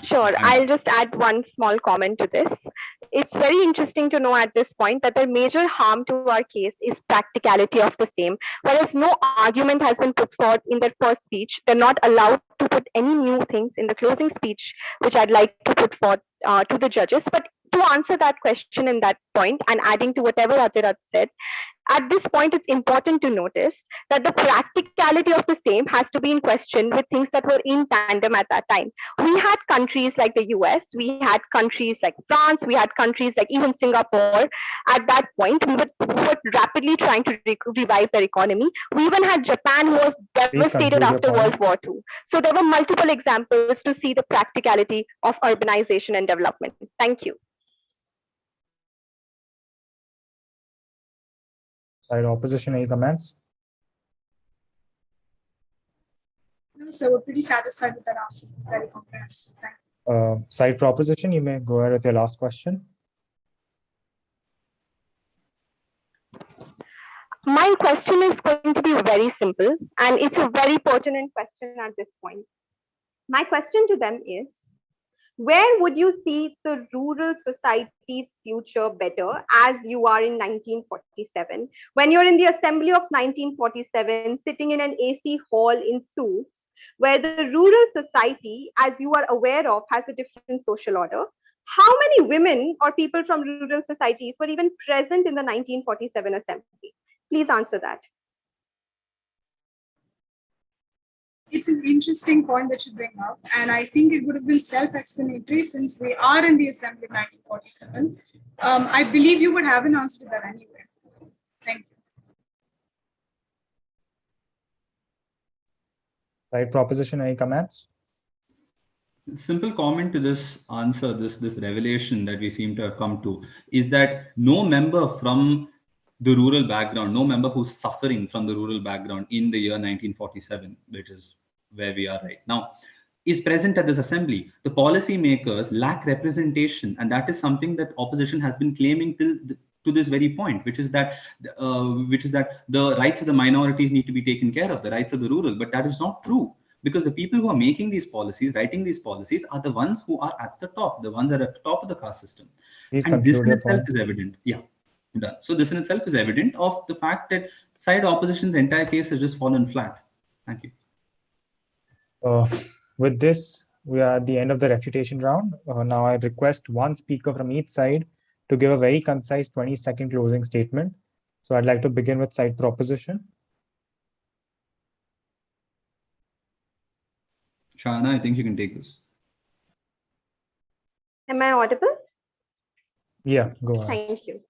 Sure, I'll just add one small comment to this. It's very interesting to know at this point that the major harm to our case is practicality of the same. Whereas no argument has been put forth in their first speech, they're not allowed to put any new things in the closing speech, which I'd like to put forth to the judges. But to answer that question in that point and adding to whatever Atirat said, at this point, it's important to notice that the practicality of the same has to be in question with things that were in tandem at that time. We had countries like the US, we had countries like France, we had countries like even Singapore. At that point, we were rapidly trying to revive their economy. We even had Japan, who was devastated after World War II. So there were multiple examples to see the practicality of urbanization and development. Thank you. Side opposition, any comments? No, sir, we're pretty satisfied with that answer. It's very comprehensive. Thank you. Side proposition, you may go ahead with your last question. My question is going to be very simple, and it's a very pertinent question at this point. My question to them is, where would you see the rural society's future better as you are in 1947? When you're in the assembly of 1947, sitting in an AC hall in suits, where the rural society, as you are aware of, has a different social order, how many women or people from rural societies were even present in the 1947 assembly? Please answer that. It's an interesting point that you bring up, and I think it would have been self-explanatory since we are in the assembly of 1947. I believe you would have an answer to that anyway. Thank you. Side proposition, any comments? Simple comment to this answer, this revelation that we seem to have come to, is that no member from the rural background, no member who's suffering from the rural background in the year 1947, which is where we are right now, is present at this assembly. The policymakers lack representation, and that is something that opposition has been claiming to this very point, which is that the rights of the minorities need to be taken care of, the rights of the rural, but that is not true. Because the people who are making these policies, writing these policies, are the ones who are at the top, the ones that are at the top of the caste system. Please and this in your itself point. is evident. Yeah. Done. So this in itself is evident of the fact that Side opposition's entire case has just fallen flat. Thank you. With this, we are at the end of the refutation round. Now I request one speaker from each side to give a very concise 20-second closing statement. So I'd like to begin with side proposition. Shana, I think you can take this. Am I audible? Yeah, go ahead. Thank you.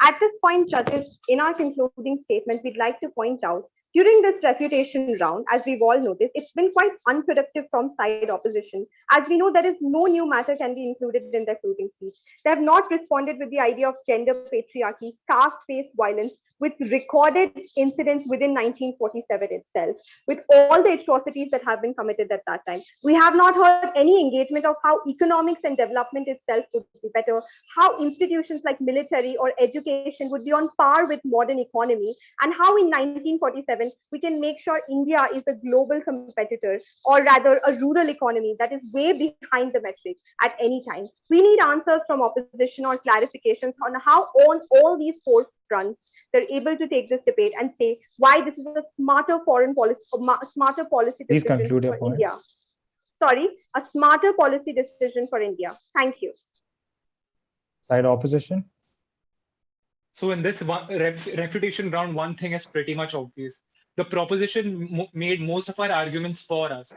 At this point, judges, in our concluding statement, we'd like to point out during this refutation round, as we've all noticed, it's been quite unproductive from side opposition. As we know, there is no new matter can be included in their closing speech. They have not responded with the idea of gender patriarchy, caste-based violence, with recorded incidents within 1947 itself, with all the atrocities that have been committed at that time. We have not heard any engagement of how economics and development itself would be better, how institutions like military or education would be on par with modern economy, and how in 1947 we can make sure India is a global competitor, or rather a rural economy that is way behind the metric at any time. We need answers from opposition or clarifications on how on all these four fronts they're able to take this debate and say why this is a smarter foreign policy, smarter policy Please decision conclude your for point. India. Sorry, a smarter policy decision for India. Thank you. Side opposition. So in this refutation round, one thing is pretty much obvious. The proposition made most of our arguments for us.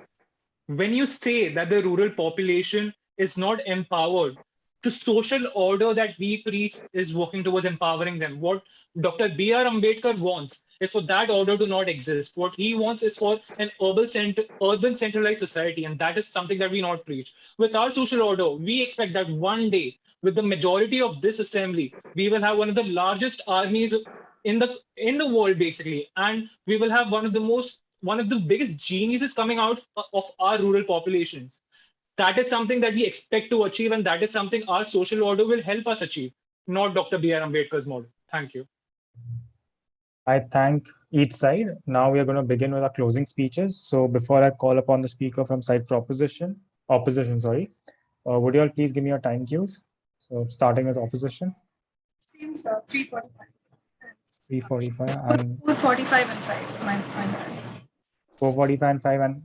When you say that the rural population is not empowered, the social order that we preach is working towards empowering them. What Dr. B.R. Ambedkar wants is for that order to not exist. What he wants is for an urban centralized society, and that is something that we not preach. With our social order, we expect that one day, with the majority of this assembly, we will have one of the largest armies in the world, basically, and we will have one of the biggest geniuses coming out of our rural populations. That is something that we expect to achieve, and that is something our social order will help us achieve, not Dr. B.R. Ambedkar's model. Thank you. I thank each side. Now we are going to begin with our closing speeches. So before I call upon the speaker from side opposition, would you all please give me your time cues? So starting with opposition. Seems 3:45. 3:45 and 4:45 and 5. My bad. 4:45 and 5, and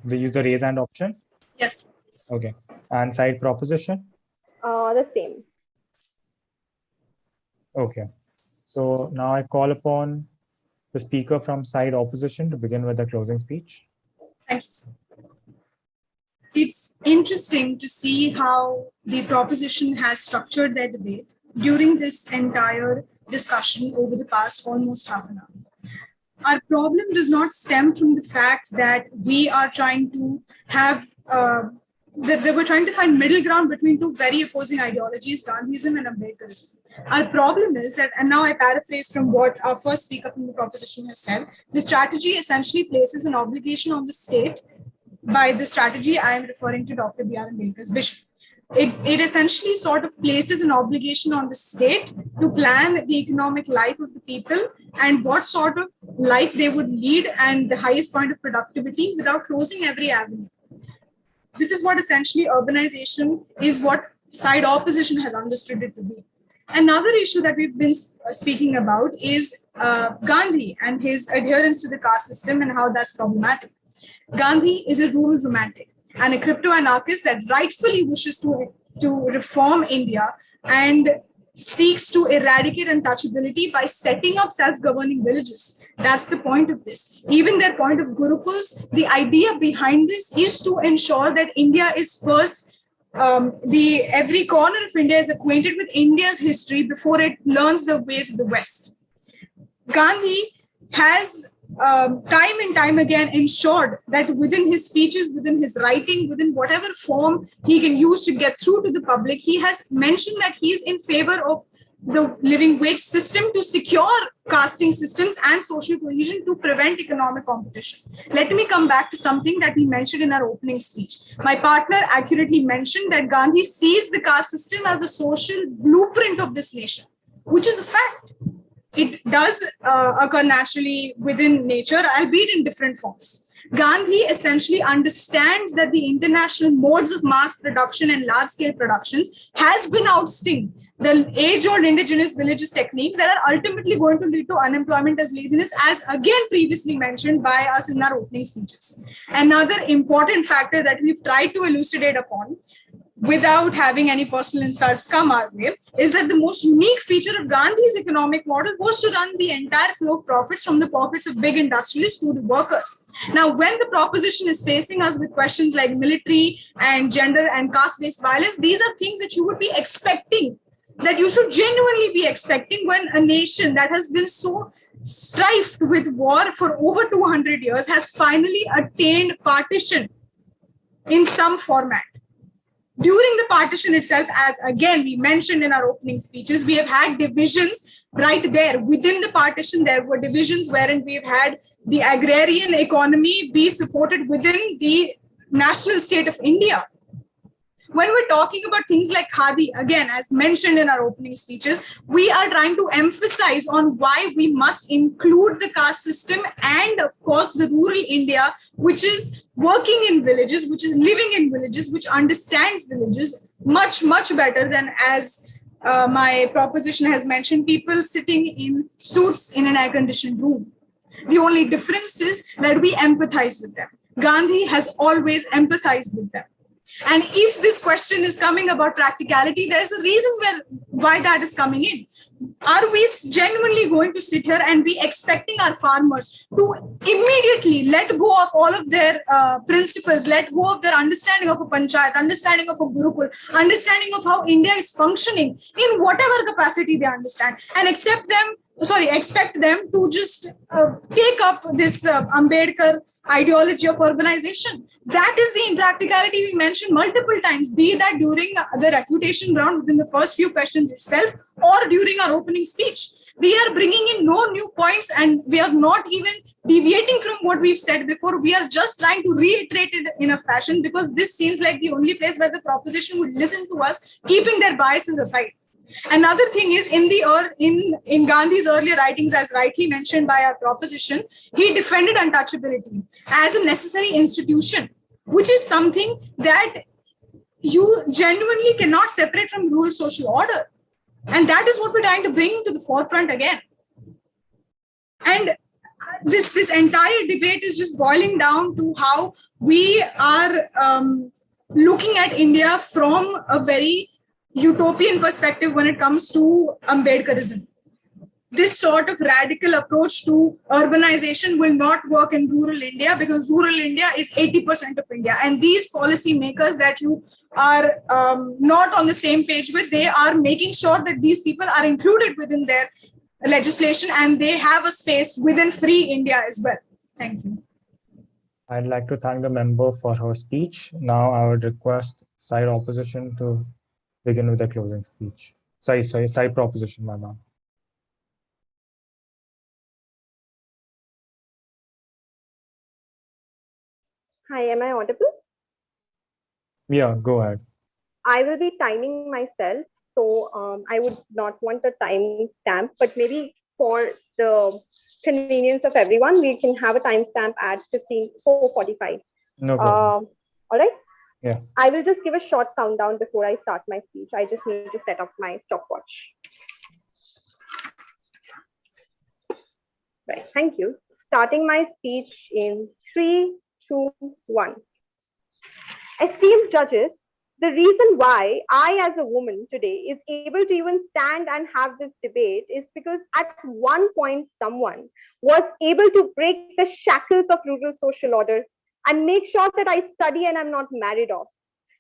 they use the raise hand option. Yes. Okay. And side proposition. The same. Okay. So now I call upon the speaker from side opposition to begin with the closing speech. Thank you, sir. It's interesting to see how the proposition has structured their debate during this entire discussion over the past almost half an hour. Our problem does not stem from the fact that we are trying to have that they were trying to find middle ground between two very opposing ideologies, Gandhism and Ambedkarism. Our problem is that, and now I paraphrase from what our first speaker from the proposition has said, the strategy essentially places an obligation on the state. By the strategy, I am referring to Dr. B.R. Ambedkar's vision. It essentially sort of places an obligation on the state to plan the economic life of the people and what sort of life they would lead and the highest point of productivity without closing every avenue. This is what essentially urbanization is, what side opposition has understood it to be. Another issue that we've been speaking about is Gandhi and his adherence to the caste system and how that's problematic. Gandhi is a rural romantic and a crypto-anarchist that rightfully wishes to reform India and seeks to eradicate untouchability by setting up self-governing villages. That's the point of this. Even their point of Gurukuls, the idea behind this is to ensure that India is first, every corner of India is acquainted with India's history before it learns the ways of the West. Gandhi has time and time again ensured that within his speeches, within his writing, within whatever form he can use to get through to the public, he has mentioned that he is in favor of the living wage system to secure casting systems and social cohesion to prevent economic competition. Let me come back to something that we mentioned in our opening speech. My partner accurately mentioned that Gandhi sees the caste system as a social blueprint of this nation, which is a fact. It does occur naturally within nature, albeit in different forms. Gandhi essentially understands that the international modes of mass production and large-scale productions has been outsting the age-old indigenous villages techniques that are ultimately going to lead to unemployment as laziness, as again previously mentioned by us in our opening speeches. Another important factor that we've tried to elucidate upon, without having any personal insults come our way, is that the most unique feature of Gandhi's economic model was to run the entire flow of profits from the pockets of big industrialists to the workers. Now, when the proposition is facing us with questions like military and gender and caste-based violence, these are things that you would be expecting, that you should genuinely be expecting when a nation that has been so strifed with war for over 200 years has finally attained partition in some format. During the partition itself, as again we mentioned in our opening speeches, we have had divisions right there. Within the partition, there were divisions wherein we've had the agrarian economy be supported within the national state of India. When we're talking about things like khadi, again, as mentioned in our opening speeches, we are trying to emphasize on why we must include the caste system and, of course, the rural India, which is working in villages, which is living in villages, which understands villages much, much better than, as my proposition has mentioned, people sitting in suits in an air-conditioned room. The only difference is that we empathize with them. Gandhi has always empathized with them. And if this question is coming about practicality, there's a reason why that is coming in. Are we genuinely going to sit here and be expecting our farmers to immediately let go of all of their principles, let go of their understanding of a panchayat, understanding of a gurukul, understanding of how India is functioning in whatever capacity they understand, and expect them to just take up this Ambedkar ideology of urbanization? That is the impracticality we mentioned multiple times, be that during the refutation round within the first few questions itself or during our opening speech. We are bringing in no new points, and we are not even deviating from what we've said before. We are just trying to reiterate it in a fashion because this seems like the only place where the proposition would listen to us, keeping their biases aside. Another thing is, in Gandhi's earlier writings, as rightly mentioned by our proposition, he defended untouchability as a necessary institution, which is something that you genuinely cannot separate from rural social order. And that is what we're trying to bring to the forefront again. And this entire debate is just boiling down to how we are looking at India from a very utopian perspective when it comes to Ambedkarism. This sort of radical approach to urbanization will not work in rural India because rural India is 80% of India. And these policy makers that you are not on the same page with, they are making sure that these people are included within their legislation and they have a space within free India as well. Thank you. I'd like to thank the member for her speech. Now I would request side opposition to begin with the closing speech. Side proposition, my ma'am. Hi, am I audible? Yeah, go ahead. I will be timing myself, so I would not want a time stamp, but maybe for the convenience of everyone, we can have a timestamp at 4:45. No problem. All right? Yeah. I will just give a short countdown before I start my speech. I just need to set up my stopwatch. Right, thank you. Starting my speech in 3, 2, 1. Esteemed judges, the reason why I as a woman today is able to even stand and have this debate is because at one point someone was able to break the shackles of rural social order and make sure that I study and I'm not married off.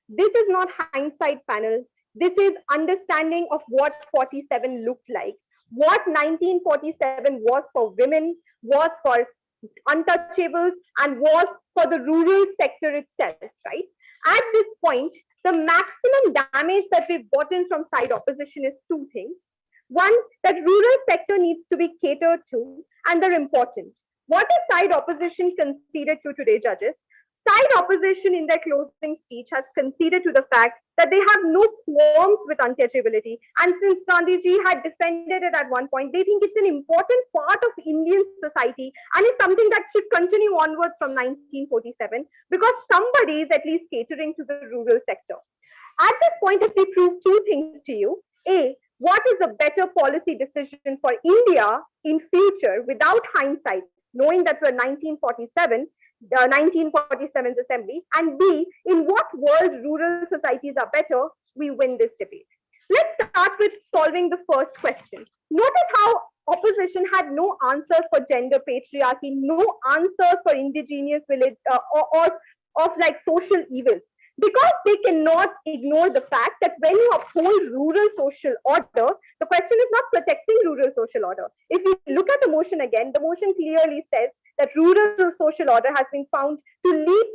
This is not hindsight panel. This is understanding of what 47 looked like. What 1947 was for women, was for untouchables, and was for the rural sector itself, right? At this point, the maximum damage that we've gotten from side opposition is two things. One, that rural sector needs to be catered to, and they're important. What is side opposition conceded to today, judges? Side opposition in their closing speech has conceded to the fact that they have no qualms with untouchability. And since Gandhiji had defended it at one point, they think it's an important part of Indian society and it's something that should continue onwards from 1947 because somebody is at least catering to the rural sector. At this point, if we prove two things to you, A, what is a better policy decision for India in future without hindsight, knowing that we're 1947's assembly, and B, in what world rural societies are better, we win this debate. Let's start with solving the first question. Notice how opposition had no answers for gender patriarchy, no answers for indigenous village or of like social evils, because they cannot ignore the fact that when you uphold rural social order, the question is not protecting rural social order. If you look at the motion again, the motion clearly says that rural social order has been found to lead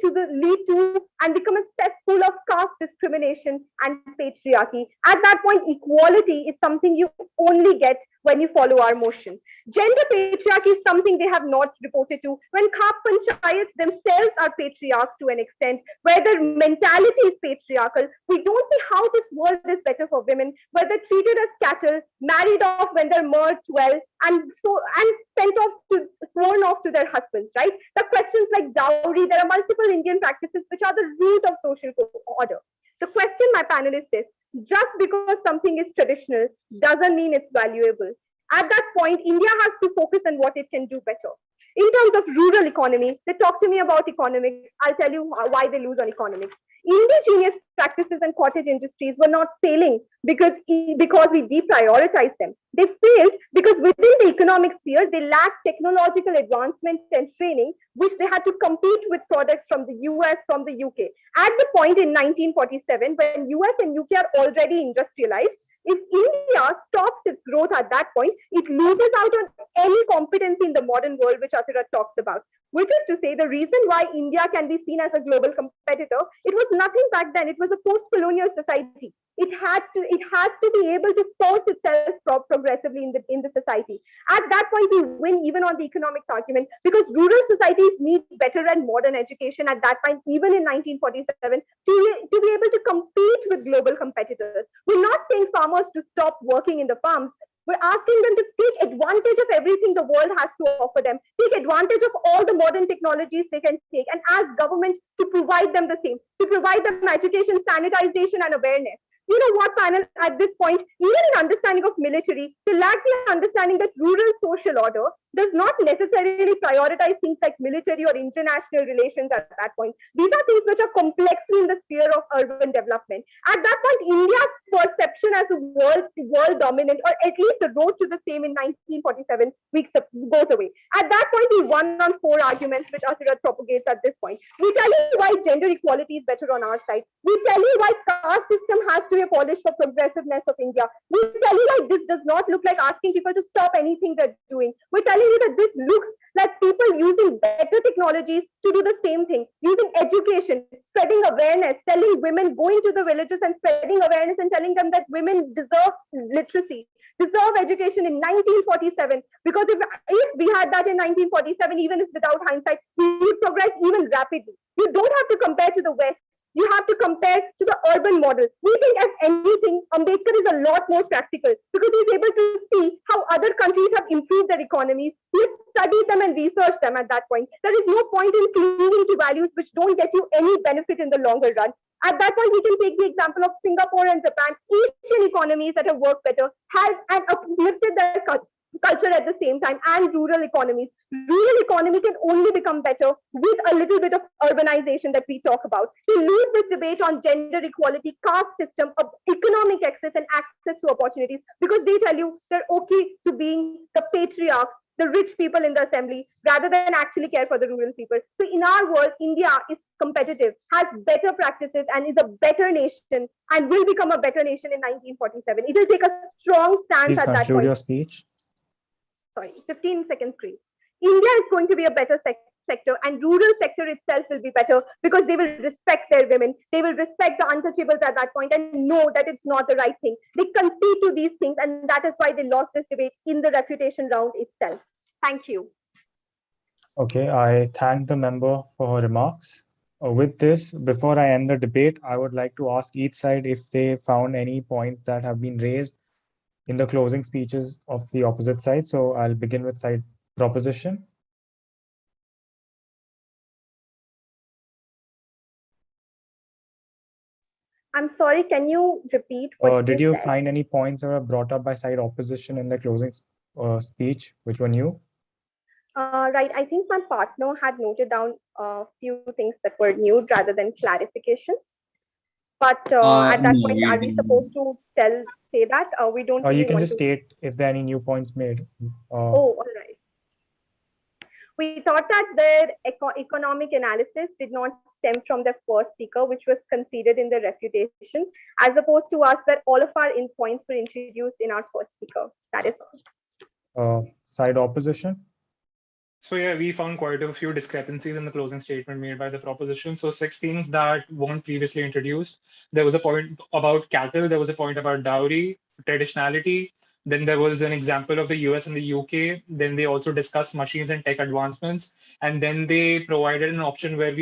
to and become a cesspool of caste discrimination and patriarchy. At that point, equality is something you only get when you follow our motion. Gender patriarchy is something they have not reported to. When Khap Panchayats themselves are patriarchs to an extent, where their mentality is patriarchal, we don't see how this world is better for women, where they're treated as cattle, married off when they're merged well, and sworn off to their husbands, right? The questions like dowry, there are multiple Indian practices which are the root of social order. The question, my panel, is this: just because something is traditional doesn't mean it's valuable. At that point, India has to focus on what it can do better. In terms of rural economy, they talk to me about economics. I'll tell you why they lose on economics. Indigenous practices and cottage industries were not failing because we deprioritized them. They failed because within the economic sphere, they lacked technological advancement and training, which they had to compete with products from the US, from the UK. At the point in 1947, when US and UK are already industrialized, if India stops its growth at that point, it loses out on any competency in the modern world, which Athira talks about. Which is to say, the reason why India can be seen as a global competitor, it was nothing back then. It was a post-colonial society. It had to be able to force itself progressively in the society. At that point, we win even on the economics argument, because rural societies need better and modern education at that time, even in 1947, to be able to compete with global competitors. We're not saying farmers to stop working in the farms. We're asking them to take advantage of everything the world has to offer them, take advantage of all the modern technologies they can take, and ask government to provide them the same, to provide them education, sanitization, and awareness. You know what, panel, at this point, even in understanding of military, they lack the understanding that rural social order does not necessarily prioritize things like military or international relations at that point. These are things which are complexly in the sphere of urban development. At that point, India's perception as a world dominant, or at least the road to the same in 1947 goes away. At that point, we won on 4 arguments which Athira propagates at this point. We tell you why gender equality is better on our side. We tell you why caste system has to be abolished for progressiveness of India. We tell you why this does not look like asking people to stop anything they're doing. We're telling you that this looks like people using better technologies to do the same thing, using education, spreading awareness, telling women, going to the villages and spreading awareness and telling them that women deserve literacy, deserve education in 1947. Because if we had that in 1947, even if without hindsight, we would progress even rapidly. You don't have to compare to the West. You have to compare to the urban model. We think, as anything, Ambedkar is a lot more practical because he's able to see how other countries have improved their economies. He has studied them and researched them at that point. There is no point in clinging to values which don't get you any benefit in the longer run. At that point, we can take the example of Singapore and Japan. Asian economies that have worked better have and uplifted their culture at the same time, and rural economies. Rural economy can only become better with a little bit of urbanization that we talk about. We lose this debate on gender equality, caste system, of economic access and access to opportunities, because they tell you they're okay to being the patriarchs, the rich people in the assembly, rather than actually care for the rural people. So in our world, India is competitive, has better practices, and is a better nation, and will become a better nation in 1947. It will take a strong stance Please at that conclude point. your speech. Sorry, 15 seconds, please. India is going to be a better sector, and rural sector itself will be better because they will respect their women. They will respect the untouchables at that point and know that it's not the right thing. They concede to these things, and that is why they lost this debate in the refutation round itself. Thank you. Okay, I thank the member for her remarks. With this, before I end the debate, I would like to ask each side if they found any points that have been raised in the closing speeches of the opposite side. So I'll begin with side proposition. I'm sorry, can you repeat what Did you said? find any points that were brought up by side opposition in the closing speech, which were new? Right, I think my partner had noted down a few things that were new rather than clarifications. But at that No, point, we are we supposed didn't. to say that? We don't Or really you can want just to. state if there are any new points made. Oh, all right. We thought that their economic analysis did not stem from the first speaker, which was considered in the refutation, as opposed to us that all of our points were introduced in our first speaker. That is all. Side opposition? So yeah, we found quite a few discrepancies in the closing statement made by the proposition. So 6 things that weren't previously introduced. There was a point about cattle. There was a point about dowry, traditionality. Then there was an example of the US and the UK. Then they also discussed machines and tech advancements. And then they provided an option where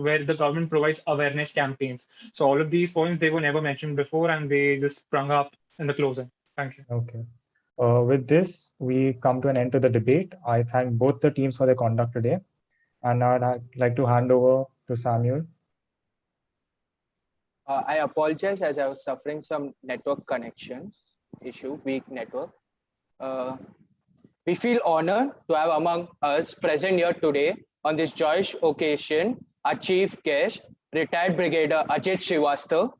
where the government provides awareness campaigns. So all of these points, they were never mentioned before, and they just sprung up in the closing. Thank you. Okay. With this, we come to an end to the debate. I thank both the teams for their conduct today. And I'd like to hand over to Samuel. I apologize as I was suffering some network connections issue, weak network. We feel honored to have among us present here today on this joyous occasion our chief guest, retired Brigadier Ajit Srivastav.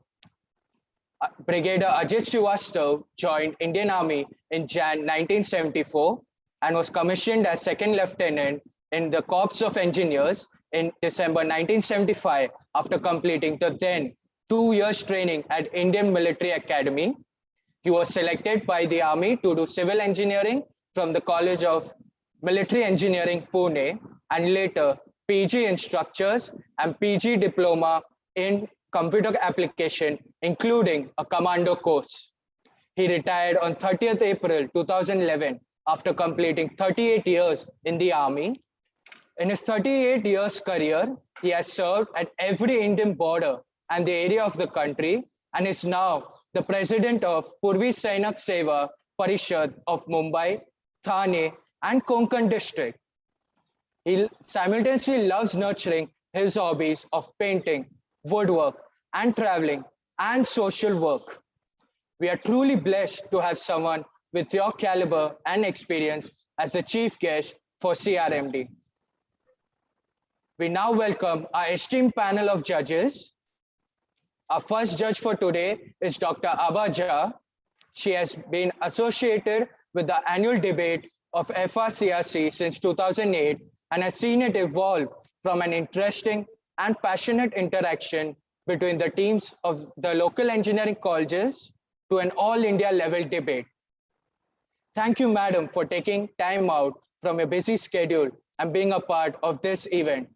Brigadier Ajit Srivastav joined Indian Army in Jan 1974 and was commissioned as second lieutenant in the Corps of Engineers in December 1975 after completing the then 2 years training at Indian Military Academy. He was selected by the Army to do civil engineering from the College of Military Engineering, Pune, and later PG in Structures and PG Diploma in Computer Application, including a commando course. He retired on 30th April 2011 after completing 38 years in the Army. In his 38 years career, he has served at every Indian border and the area of the country and is now the president of Purvi Sainak Seva Parishad of Mumbai, Thane, and Konkan district. He simultaneously loves nurturing his hobbies of painting, woodwork, and traveling, and social work. We are truly blessed to have someone with your caliber and experience as the chief guest for CRMD. We now welcome our esteemed panel of judges. Our first judge for today is Dr. Abaja. She has been associated with the annual debate of FRCRC since 2008 and has seen it evolve from an interesting and passionate interaction between the teams of the local engineering colleges to an all India level debate. Thank you, madam, for taking time out from your busy schedule and being a part of this event.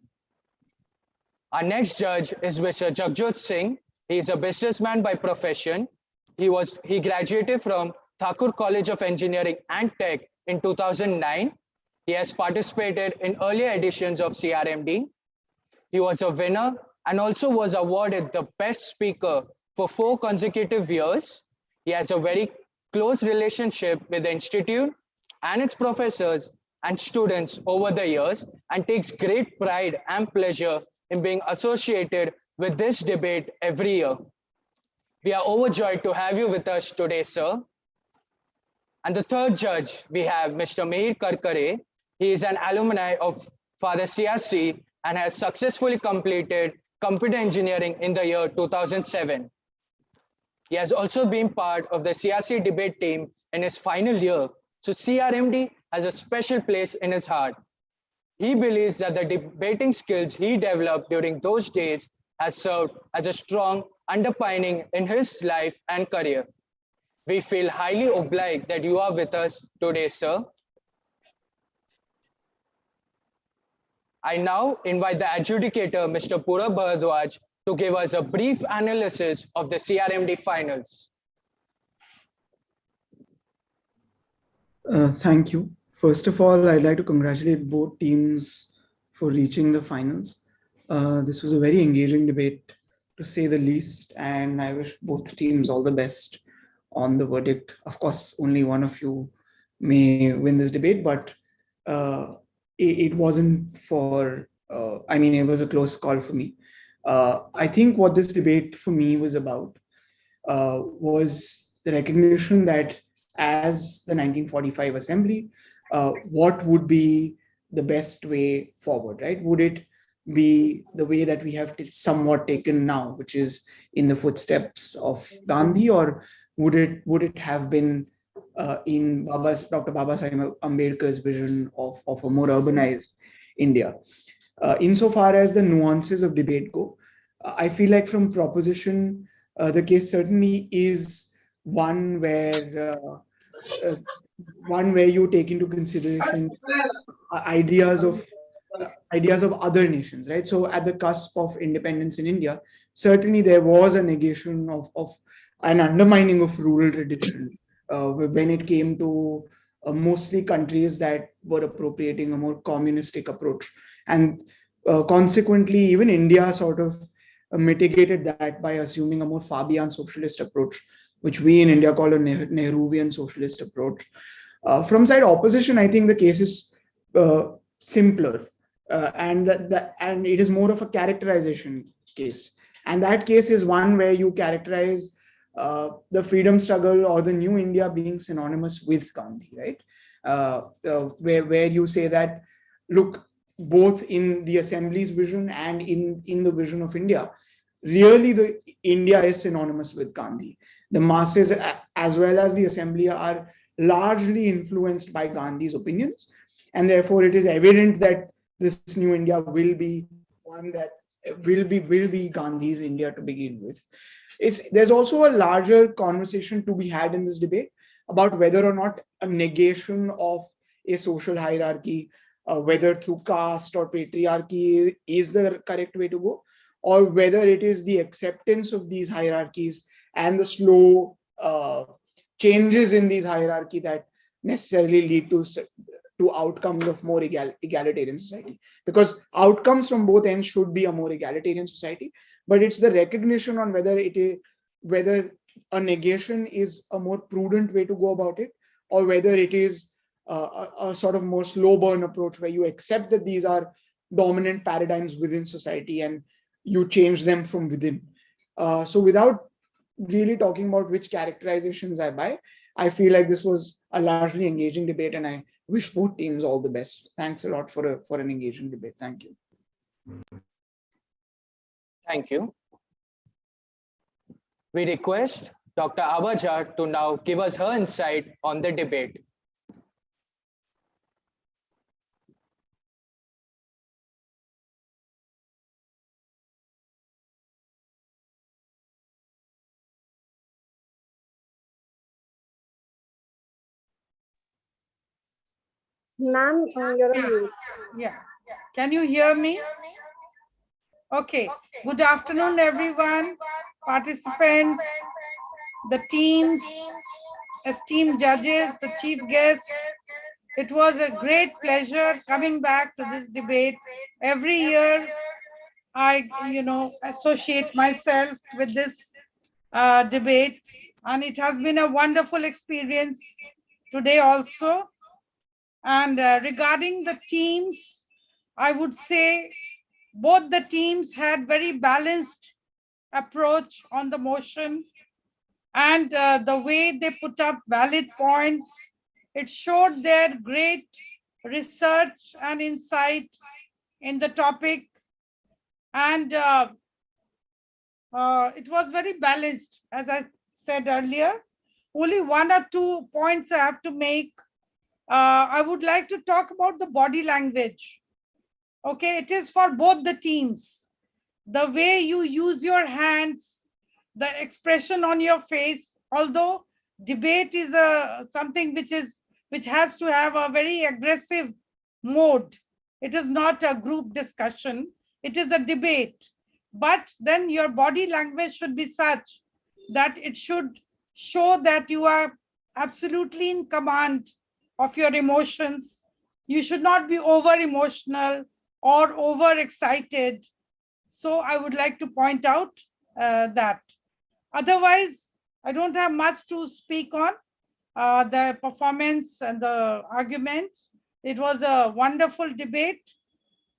Our next judge is Mr. Jagjot Singh. He is a businessman by profession. He graduated from Thakur College of Engineering and Tech in 2009. He has participated in earlier editions of CRMD. He was a winner and also was awarded the best speaker for 4 consecutive years. He has a very close relationship with the institute and its professors and students over the years and takes great pride and pleasure in being associated with this debate every year. We are overjoyed to have you with us today, sir. And the third judge, we have Mr. Mihir Karkare. He is an alumni of Father CRC and has successfully completed computer engineering in the year 2007. He has also been part of the CRC debate team in his final year, so CRMD has a special place in his heart. He believes that the debating skills he developed during those days has served as a strong underpinning in his life and career. We feel highly obliged that you are with us today, sir. I now invite the adjudicator, Mr. Pura Bharadwaj, to give us a brief analysis of the CRMD finals. Thank you. First of all, I'd like to congratulate both teams for reaching the finals. This was a very engaging debate, to say the least, and I wish both teams all the best on the verdict. Of course, only one of you may win this debate, but it wasn't for, it was a close call for me. I think what this debate for me was about was the recognition that as the 1945 assembly, what would be the best way forward, right? Would it be the way that we have somewhat taken now, which is in the footsteps of Gandhi, or would it have been in Dr. Babasaheb Ambedkar's vision of a more urbanized India? Insofar as the nuances of debate go, I feel like from proposition, the case certainly is one where uh, you take into consideration ideas of other nations, right? So at the cusp of independence in India, certainly there was a negation of an undermining of rural tradition when it came to mostly countries that were appropriating a more communistic approach. And consequently, even India sort of mitigated that by assuming a more Fabian socialist approach, which we in India call a Nehruvian socialist approach. From side opposition, I think the case is simpler, and and it is more of a characterization case. And that case is one where you characterize the freedom struggle or the new India being synonymous with Gandhi, right? Where you say that, look, both in the assembly's vision and in the vision of India, really the India is synonymous with Gandhi. The masses as well as the assembly are largely influenced by Gandhi's opinions, and therefore it is evident that this new India will be one that will be Gandhi's India to begin with. There's also a larger conversation to be had in this debate about whether or not a negation of a social hierarchy, whether through caste or patriarchy, is the correct way to go, or whether it is the acceptance of these hierarchies and the slow changes in these hierarchy that necessarily lead to outcomes of more egalitarian society. Because outcomes from both ends should be a more egalitarian society, but it's the recognition on whether a negation is a more prudent way to go about it, or whether it is a sort of more slow burn approach where you accept that these are dominant paradigms within society and you change them from within. So without really talking about which characterizations I buy, I feel like this was a largely engaging debate, and I wish both teams all the best. Thanks a lot for an engaging debate. Thank you. Thank you. We request Dr. Abaja to now give us her insight on the debate. Ma'am, you're on mute. Yeah. Can you hear me? Okay. Good afternoon, everyone, participants, the teams, esteemed judges, the chief guest. It was a great pleasure coming back to this debate. Every year, I, associate myself with this debate, and it has been a wonderful experience today also. And regarding the teams, I would say both the teams had very balanced approach on the motion, and the way they put up valid points, it showed their great research and insight in the topic, and it was very balanced, as I said earlier. Only one or two points I have to make. I would like to talk about the body language. Okay, it is for both the teams. The way you use your hands, the expression on your face, although debate is something which has to have a very aggressive mode. It is not a group discussion, it is a debate. But then your body language should be such that it should show that you are absolutely in command of your emotions. You should not be over emotional or over excited. So I would like to point out that. Otherwise, I don't have much to speak on the performance and the arguments. It was a wonderful debate,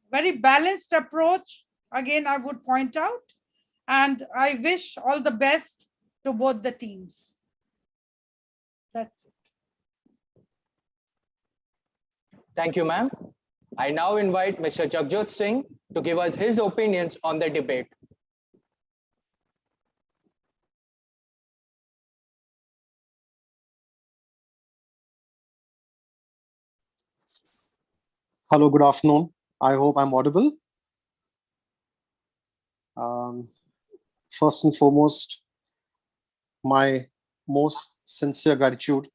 very balanced approach. Again, I would point out, and I wish all the best to both the teams. That's it. Thank you, ma'am. I now invite Mr. Jagjot Singh to give us his opinions on the debate. Hello, good afternoon. I hope I'm audible. First and foremost, my most sincere gratitude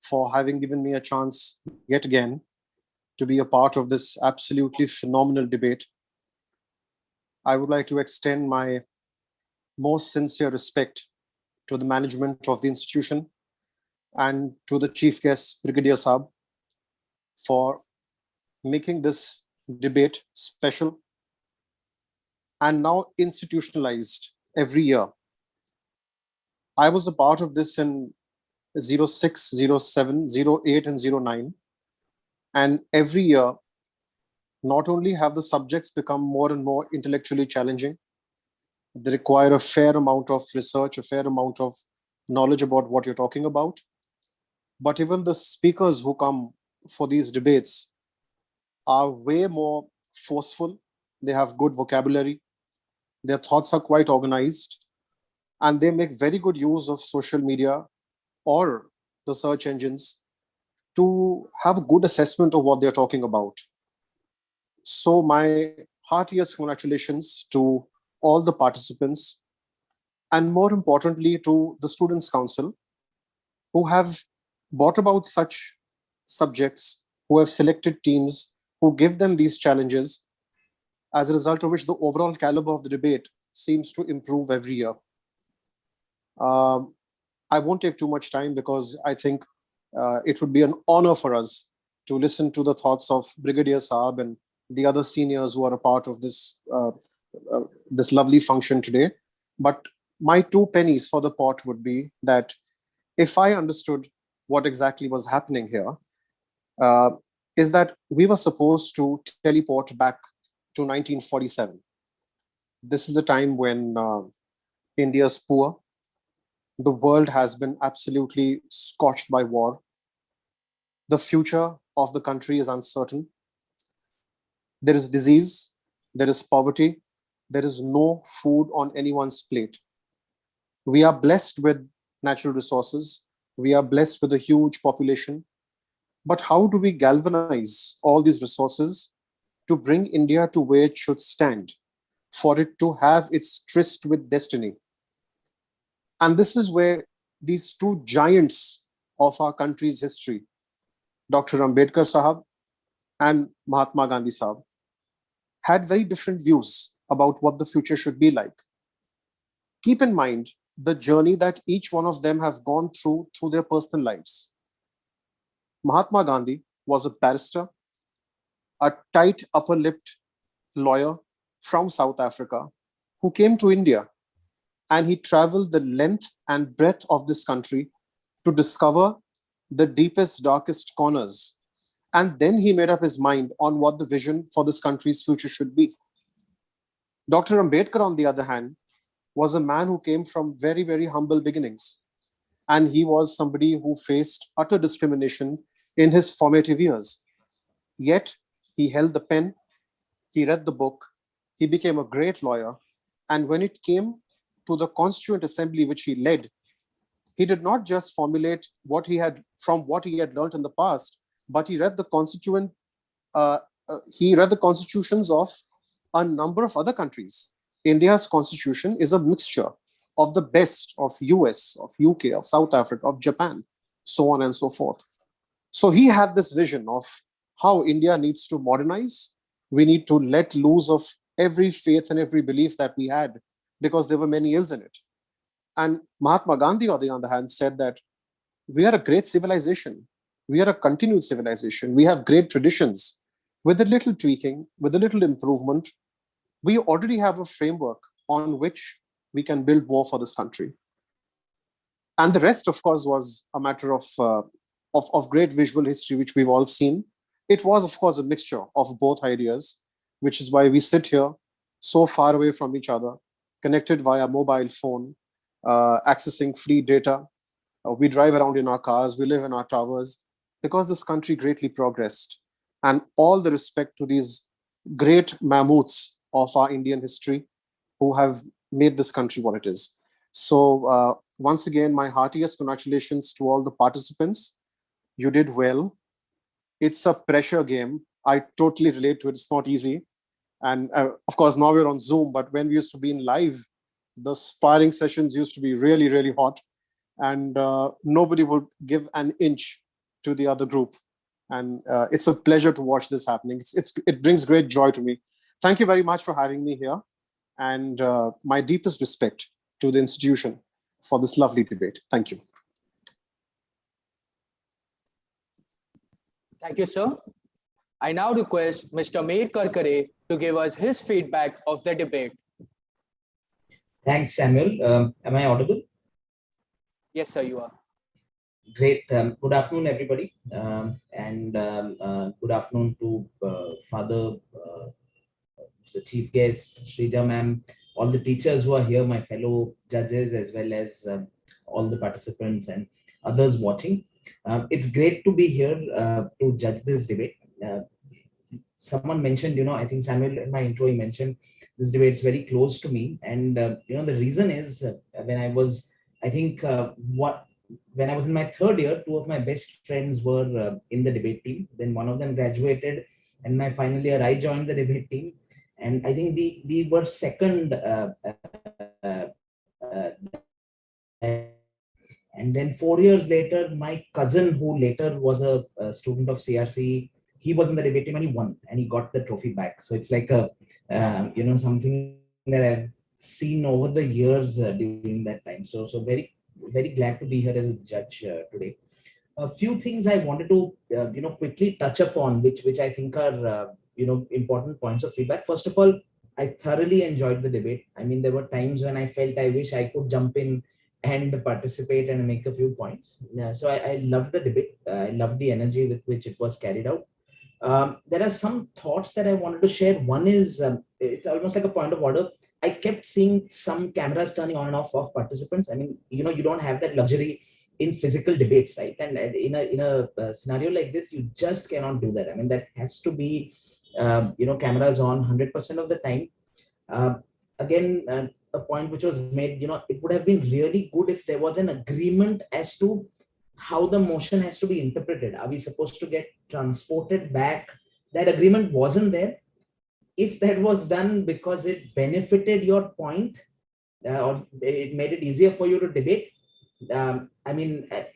for having given me a chance yet again to be a part of this absolutely phenomenal debate. I would like to extend my most sincere respect to the management of the institution and to the chief guest, Brigadier Saab, for making this debate special and now institutionalized every year. I was a part of this in 06, 07, 08, and 09. And every year, not only have the subjects become more and more intellectually challenging, they require a fair amount of research, a fair amount of knowledge about what you're talking about. But even the speakers who come for these debates are way more forceful. They have good vocabulary. Their thoughts are quite organized. And they make very good use of social media or the search engines to have a good assessment of what they're talking about. So my heartiest congratulations to all the participants, and more importantly to the Students' Council, who have brought about such subjects, who have selected teams, who give them these challenges, as a result of which the overall caliber of the debate seems to improve every year. I won't take too much time because I think it would be an honor for us to listen to the thoughts of Brigadier Saab and the other seniors who are a part of this this lovely function today. But my 2 pennies for the pot would be that if I understood what exactly was happening here, is that we were supposed to teleport back to 1947. This is the time when India's poor. The world has been absolutely scorched by war. The future of the country is uncertain. There is disease, there is poverty, there is no food on anyone's plate. We are blessed with natural resources. We are blessed with a huge population. But how do we galvanize all these resources to bring India to where it should stand, for it to have its tryst with destiny? And this is where these 2 giants of our country's history, Dr. Ambedkar Sahab and Mahatma Gandhi Sahab, had very different views about what the future should be like. Keep in mind the journey that each one of them have gone through their personal lives. Mahatma Gandhi was a barrister, a tight upper-lipped lawyer from South Africa who came to India, and he traveled the length and breadth of this country to discover the deepest, darkest corners. And then he made up his mind on what the vision for this country's future should be. Dr. Ambedkar, on the other hand, was a man who came from very, very humble beginnings. And he was somebody who faced utter discrimination in his formative years. Yet, he held the pen, he read the book, he became a great lawyer. And when it came to the Constituent Assembly which he led, he did not just formulate what he had learned in the past, but he read the constitutions of a number of other countries. India's constitution is a mixture of the best of US, of UK, of South Africa, of Japan, so on and so forth. So he had this vision of how India needs to modernize. We need to let loose of every faith and every belief that we had, because there were many ills in it. And Mahatma Gandhi, on the other hand, said that we are a great civilization. We are a continued civilization. We have great traditions. With a little tweaking, with a little improvement, we already have a framework on which we can build more for this country. And the rest, of course, was a matter of great visual history, which we've all seen. It was, of course, a mixture of both ideas, which is why we sit here so far away from each other, connected via mobile phone, accessing free data. We drive around in our cars, we live in our towers, because this country greatly progressed. And all the respect to these great mammoths of our Indian history who have made this country what it is. So once again, my heartiest congratulations to all the participants. You did well. It's a pressure game. I totally relate to it. It's not easy. And of course, now we're on Zoom, but when we used to be in live, the sparring sessions used to be really, really hot. And nobody would give an inch to the other group. And it's a pleasure to watch this happening. It brings great joy to me. Thank you very much for having me here. And my deepest respect to the institution for this lovely debate. Thank you. Thank you, sir. I now request Mr. Meir Karkare to give us his feedback of the debate. Thanks, Samuel. Am I audible? Yes, sir, you are. Great. Good afternoon, everybody. And good afternoon to Father, Mr. Chief Guest, Shrija ma'am, all the teachers who are here, my fellow judges, as well as all the participants and others watching. It's great to be here to judge this debate. Someone mentioned, I think Samuel, in my intro, he mentioned this debate is very close to me. And, the reason is when I was, I think, when I was in my third year, two of my best friends were in the debate team. Then one of them graduated, and my final year, I joined the debate team. And I think we were second. And then 4 years later, my cousin, who later was a student of CRC, he was in the debate team and he won and he got the trophy back. So it's like a, something that I've seen over the years during that time. So very, very glad to be here as a judge today. A few things I wanted to, quickly touch upon, which I think are, important points of feedback. First of all, I thoroughly enjoyed the debate. I mean, there were times when I felt I wish I could jump in and participate and make a few points. So I loved the debate. I loved the energy with which it was carried out. There are some thoughts that I wanted to share. One is, it's almost like a point of order. I kept seeing some cameras turning on and off of participants. I mean, you don't have that luxury in physical debates, right? And in a scenario like this, you just cannot do that. I mean, that has to be, cameras on 100% of the time. Again, a point which was made, it would have been really good if there was an agreement as to how the motion has to be interpreted. Are we supposed to get transported back? That agreement wasn't there. If that was done because it benefited your point or it made it easier for you to debate, I mean, I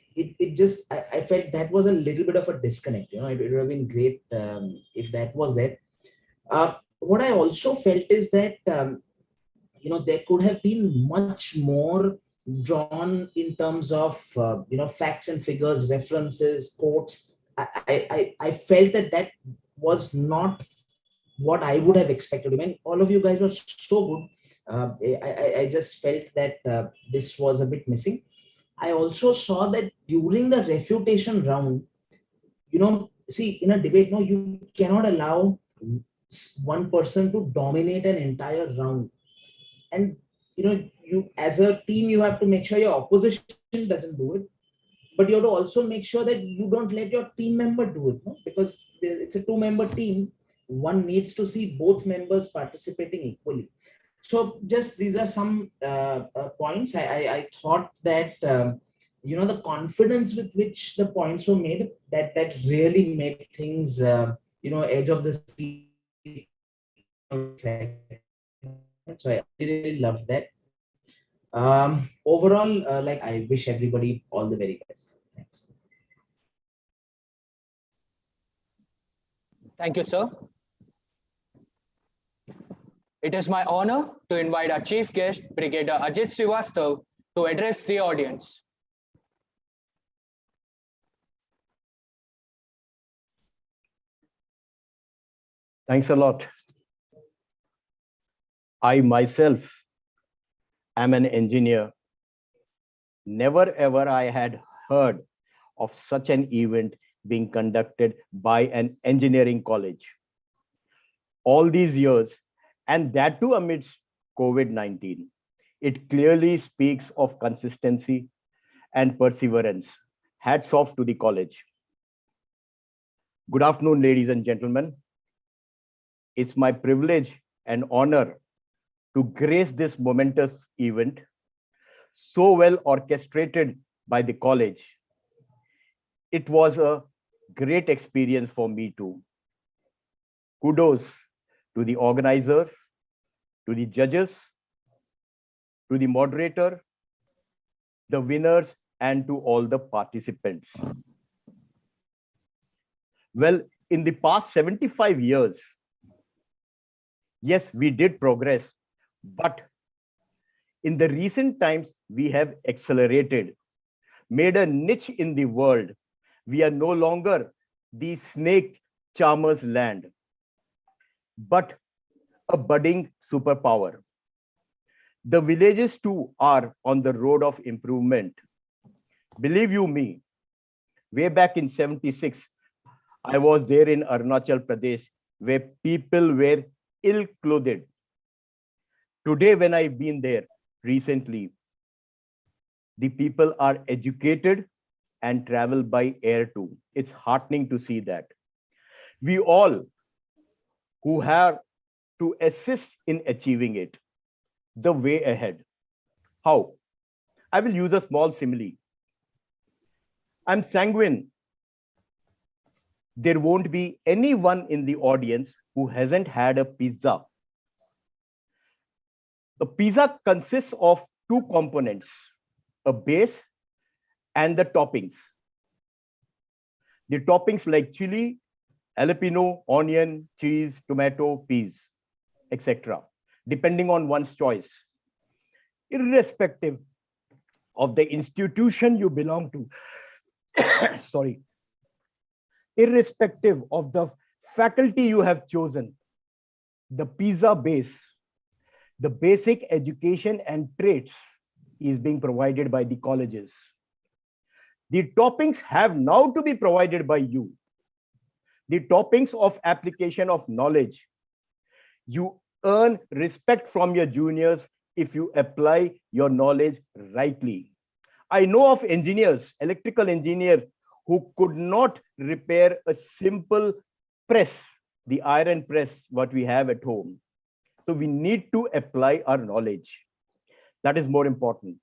felt that was a little bit of a disconnect. It would have been great if that was there. What I also felt is that, there could have been much more drawn in terms of, facts and figures, references, quotes. I felt that was not what I would have expected. I mean, all of you guys were so good. I just felt that this was a bit missing. I also saw that during the refutation round, see, in a debate, no, you cannot allow one person to dominate an entire round. And, you as a team, you have to make sure your opposition doesn't do it. But you have to also make sure that you don't let your team member do it, no? Because it's a two-member team. One needs to see both members participating equally. So just these are some points. I thought that, the confidence with which the points were made, that really made things, edge of the seat. So I really loved that. Overall, I wish everybody all the very best. Thanks. Thank you, sir. It is my honor to invite our chief guest, Brigadier Ajit Srivastav, to address the audience. Thanks a lot. I myself am an engineer. Never ever I had heard of such an event being conducted by an engineering college. All these years, and that too amidst COVID-19, It clearly speaks of consistency and perseverance. Hats off to the college. Good afternoon, ladies and gentlemen. It's my privilege and honor to grace this momentous event, so well orchestrated by the college. It was a great experience for me too. Kudos to the organizers, to the judges, to the moderator, the winners, and to all the participants. Well, in the past 75 years, yes, we did progress, but in the recent times, we have accelerated, made a niche in the world. We are no longer the snake charmer's land, but a budding superpower. The villages too are on the road of improvement. Believe you me, way back in 76, I was there in Arunachal Pradesh where people were ill-clothed. Today, when I've been there recently, the people are educated and travel by air too. It's heartening to see that. We all who have to assist in achieving it, the way ahead. How? I will use a small simile. I'm sanguine there won't be anyone in the audience who hasn't had a pizza. A pizza consists of two components, a base and the toppings. The toppings like chili, jalapeno, onion, cheese, tomato, peas, etc., depending on one's choice. Irrespective of the institution you belong to, sorry, irrespective of the faculty you have chosen, the pizza base, the basic education and traits is being provided by the colleges. The toppings have now to be provided by you. The toppings of application of knowledge. You earn respect from your juniors if you apply your knowledge rightly. I know of engineers, electrical engineers, who could not repair a simple press, the iron press, what we have at home. So we need to apply our knowledge. That is more important.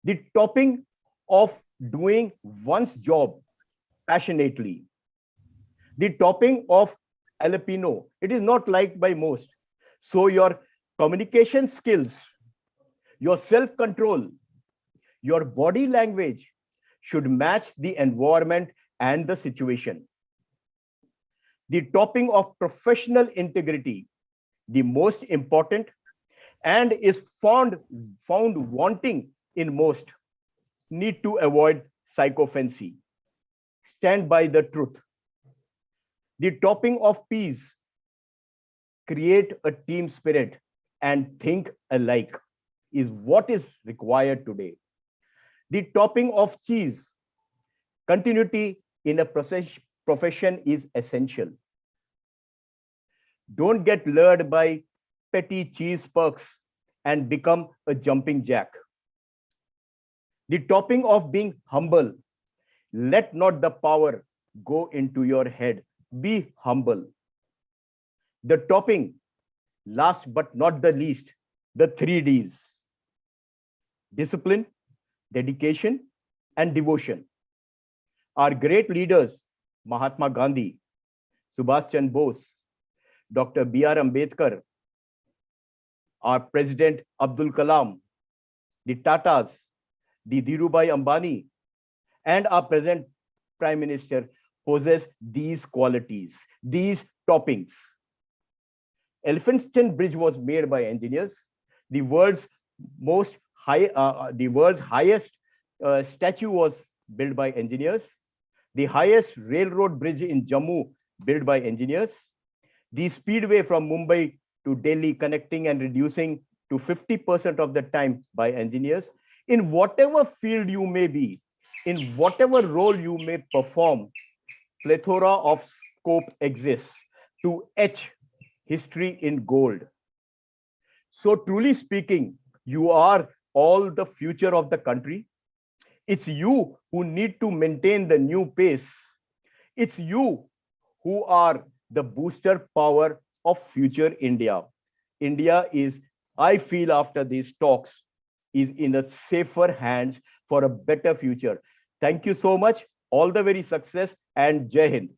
The topping of doing one's job passionately. The topping of jalapeno, it is not liked by most. So your communication skills, your self-control, your body language should match the environment and the situation. The topping of professional integrity, the most important and is found wanting in most, need to avoid psychophancy. Stand by the truth. The topping of peace, create a team spirit and think alike is what is required today. The topping of cheese, continuity in a profession is essential. Don't get lured by petty cheese perks and become a jumping jack. The topping of being humble, let not the power go into your head. Be humble. The topping, last but not the least, the 3 Ds. Discipline, dedication, and devotion. Our great leaders, Mahatma Gandhi, Subhash Chandra Bose, Dr. B.R. Ambedkar, our President Abdul Kalam, the Tatas, the Dhirubhai Ambani, and our present Prime Minister possess these qualities, these toppings. Elphinstone Bridge was made by engineers. The world's highest statue was built by engineers. The highest railroad bridge in Jammu built by engineers. The speedway from Mumbai to Delhi connecting and reducing to 50% of the time by engineers. In whatever field you may be, in whatever role you may perform, plethora of scope exists to etch history in gold. So truly speaking, You are all the future of the country. It's you who need to maintain the new pace. It's you who are the booster power of future India. India is, I feel after these talks, is in a safer hands for a better future. Thank you so much. All the very success and Jai Hind.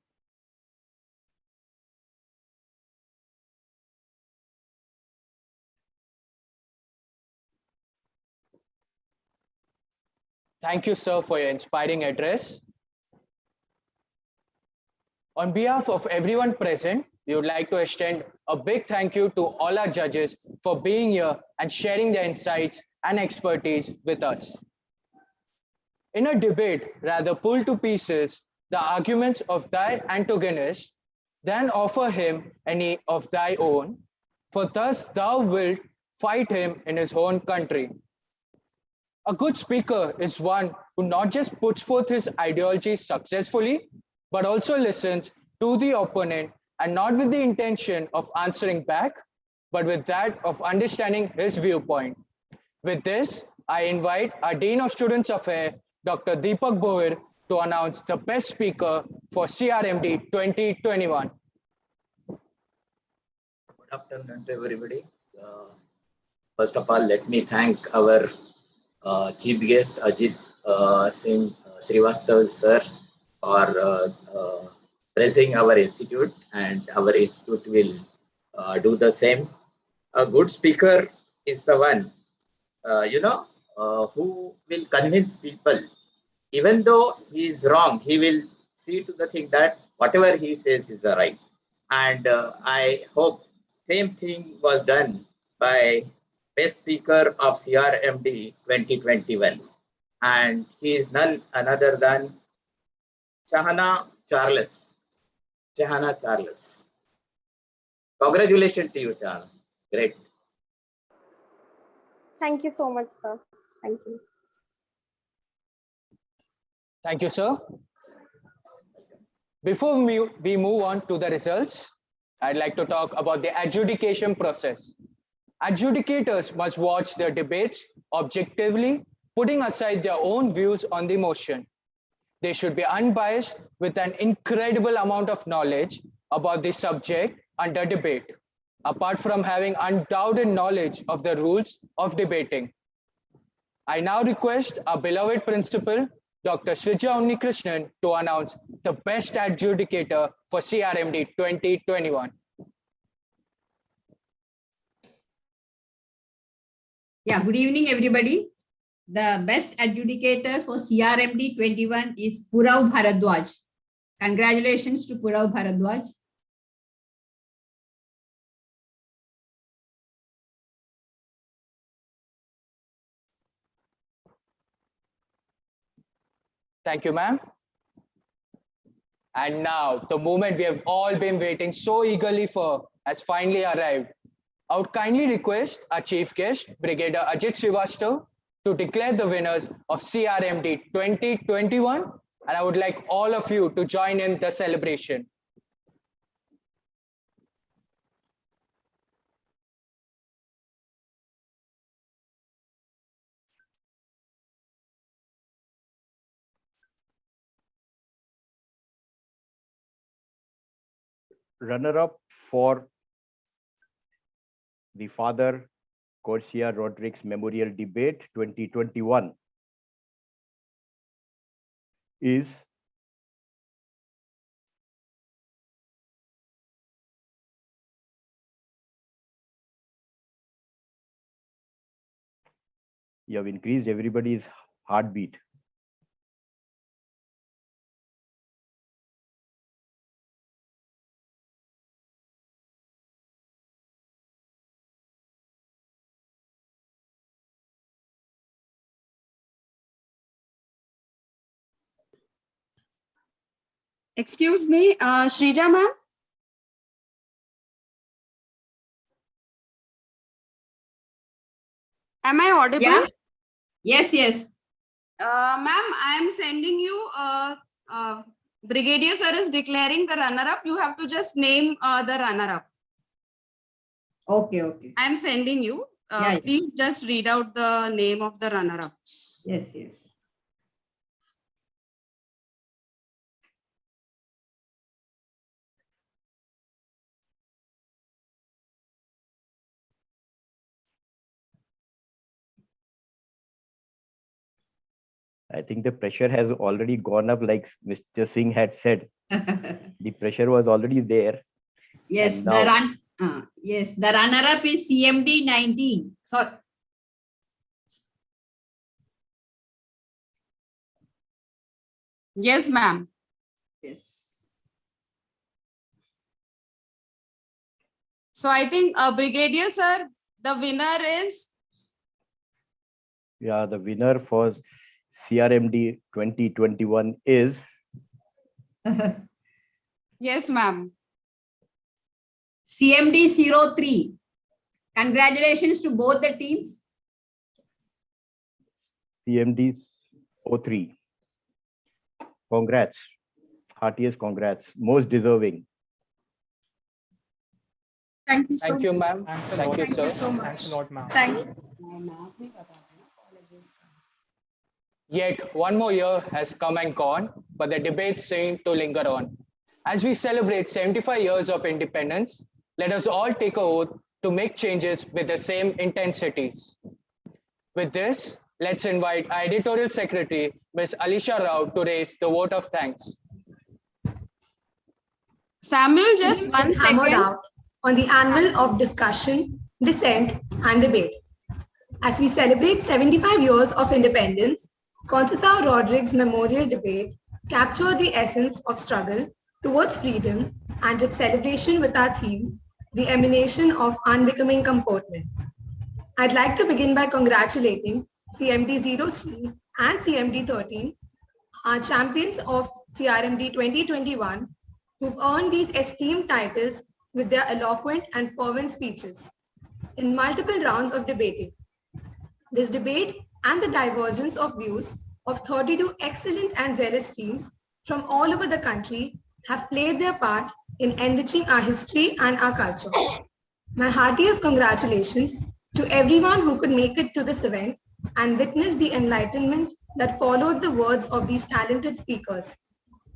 Thank you, sir, for your inspiring address. On behalf of everyone present, we would like to extend a big thank you to all our judges for being here and sharing their insights and expertise with us. In a debate, rather pull to pieces the arguments of thy antagonist than offer him any of thy own, for thus thou wilt fight him in his own country. A good speaker is one who not just puts forth his ideology successfully, but also listens to the opponent, and not with the intention of answering back, but with that of understanding his viewpoint. With this, I invite our Dean of Students Affairs, Dr. Deepak Bohir, to announce the best speaker for CRMD 2021. Good afternoon to everybody. First of all, let me thank our chief guest Ajit Singh Srivastav sir for praising our institute, and our institute will do the same. A good speaker is the one who will convince people, even though he is wrong, he will see to the thing that whatever he says is the right. And I hope same thing was done by best speaker of CRMD 2021. And she is none other than Chahana Charles. Chahana Charles. Congratulations to you, Chahana. Great. Thank you so much, sir. Thank you. Thank you, sir. Before we move on to the results, I'd like to talk about the adjudication process. Adjudicators must watch their debates objectively, putting aside their own views on the motion. They should be unbiased with an incredible amount of knowledge about the subject under debate, apart from having undoubted knowledge of the rules of debating. I now request our beloved principal, Dr. Srija Unnikrishnan, to announce the best adjudicator for CRMD 2021. Yeah, good evening, everybody. The best adjudicator for CRMD 21 is Purav Bharadwaj. Congratulations to Purav Bharadwaj. Thank you, ma'am. And now, the moment we have all been waiting so eagerly for has finally arrived. I would kindly request our chief guest, Brigadier Ajit Srivastav, to declare the winners of CRMD 2021, and I would like all of you to join in the celebration. Runner-up for the Father Garcia Rodriguez Memorial Debate 2021 is you have increased everybody's heartbeat. Excuse me, Shrija ma'am. Am I audible? Yeah. Yes, yes. Ma'am, I am sending you, Brigadier sir is declaring the runner-up. You have to just name the runner-up. Okay, okay. I am sending you. please just read out the name of the runner-up. Yes, yes. I think the pressure has already gone up, like Mr. Singh had said. The pressure was already there. Yes, the runner-up is CMD 19. So, yes, ma'am. Yes. So I think Brigadier sir, the winner is. Yeah, the winner for CRMD 2021 is. Yes, ma'am. CMD 03. Congratulations to both the teams. CMD 03. Congrats. Heartiest congrats. Most deserving. Thank you so Thank you, much. ma'am. Thank you, Thank sir. you so much. Thanks a lot, ma'am. Thank you. Yet one more year has come and gone, but the debates seem to linger on. As we celebrate 75 years of independence, let us all take an oath to make changes with the same intensities. With this, let's invite our editorial secretary, Ms. Alisha Rao, to raise the vote of thanks. Samuel, just one hammered second. out on the anvil of discussion, dissent, and debate. As we celebrate 75 years of independence, Conceição Rodrigues' memorial debate captured the essence of struggle towards freedom and its celebration with our theme, the emanation of unbecoming comportment. I'd like to begin by congratulating CMD 03 and CMD 13, our champions of CRMD 2021, who've earned these esteemed titles with their eloquent and fervent speeches in multiple rounds of debating. This debate and the divergence of views of 32 excellent and zealous teams from all over the country have played their part in enriching our history and our culture. My heartiest congratulations to everyone who could make it to this event and witness the enlightenment that followed the words of these talented speakers.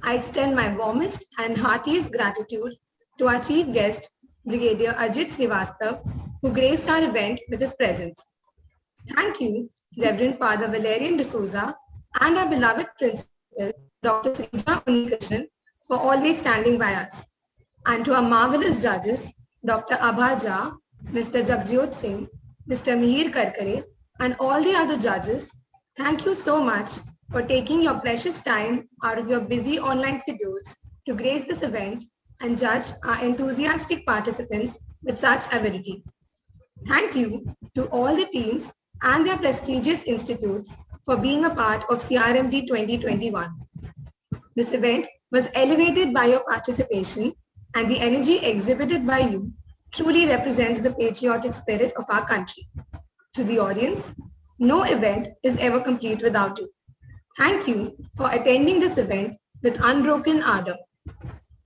I extend my warmest and heartiest gratitude to our chief guest, Brigadier Ajit Srivastav, who graced our event with his presence. Thank you, Reverend Father Valerian D'Souza, and our beloved Principal, Dr. Srija Unnikrishnan, for always standing by us. And to our marvelous judges, Dr. Abha Jha, Mr. Jagjot Singh, Mr. Mihir Karkare, and all the other judges, thank you so much for taking your precious time out of your busy online schedules to grace this event and judge our enthusiastic participants with such avidity. Thank you to all the teams and their prestigious institutes for being a part of CRMD 2021. This event was elevated by your participation, and the energy exhibited by you truly represents the patriotic spirit of our country. To the audience, no event is ever complete without you. Thank you for attending this event with unbroken ardor.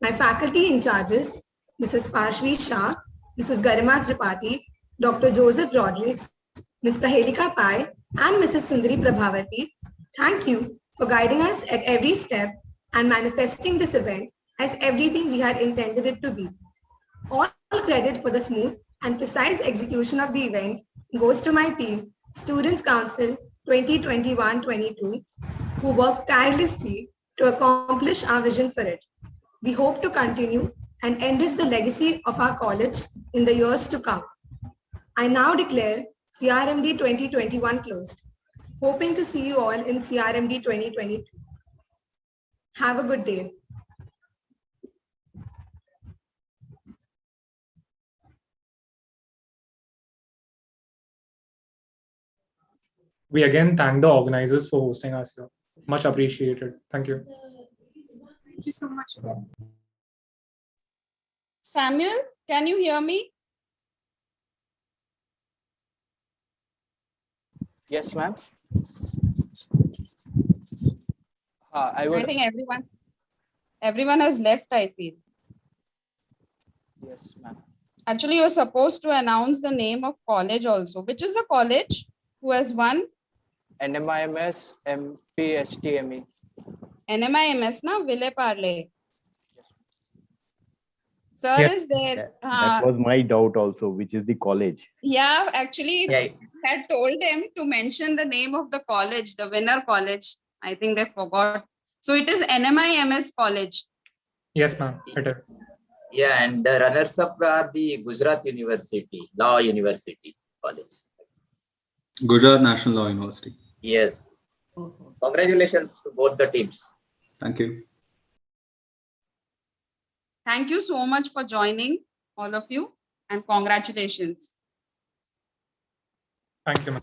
My faculty in charges, Mrs. Parshvi Shah, Mrs. Garima Tripathi, Dr. Joseph Rodrigues, Ms. Prahelika Pai, and Mrs. Sundari Prabhavati, thank you for guiding us at every step and manifesting this event as everything we had intended it to be. All credit for the smooth and precise execution of the event goes to my team, Students' Council 2021-22, who worked tirelessly to accomplish our vision for it. We hope to continue and enrich the legacy of our college in the years to come. I now declare CRMD 2021 closed, hoping to see you all in CRMD 2022. Have a good day. We again thank the organizers for hosting us here. Much appreciated. Thank you. Thank you so much. Samuel, can you hear me? Yes, ma'am. I think everyone has left, I feel. Yes, ma'am. Actually, you're supposed to announce the name of college also. Which is the college who has won? NMIMS MPSTME. NMIMS, na? Ville Parle. Sir Yes. is there. That was my doubt also, which is the college. Yeah, actually, Yeah. had told them to mention the name of the college, the winner college. I think they forgot. So it is NMIMS college. Yes, ma'am. It is. Yeah, and the runners-up are the Gujarat University, Law University College. Gujarat National Law University. Yes. Congratulations to both the teams. Thank you. Thank you so much for joining, all of you, and congratulations. Thank you, ma'am.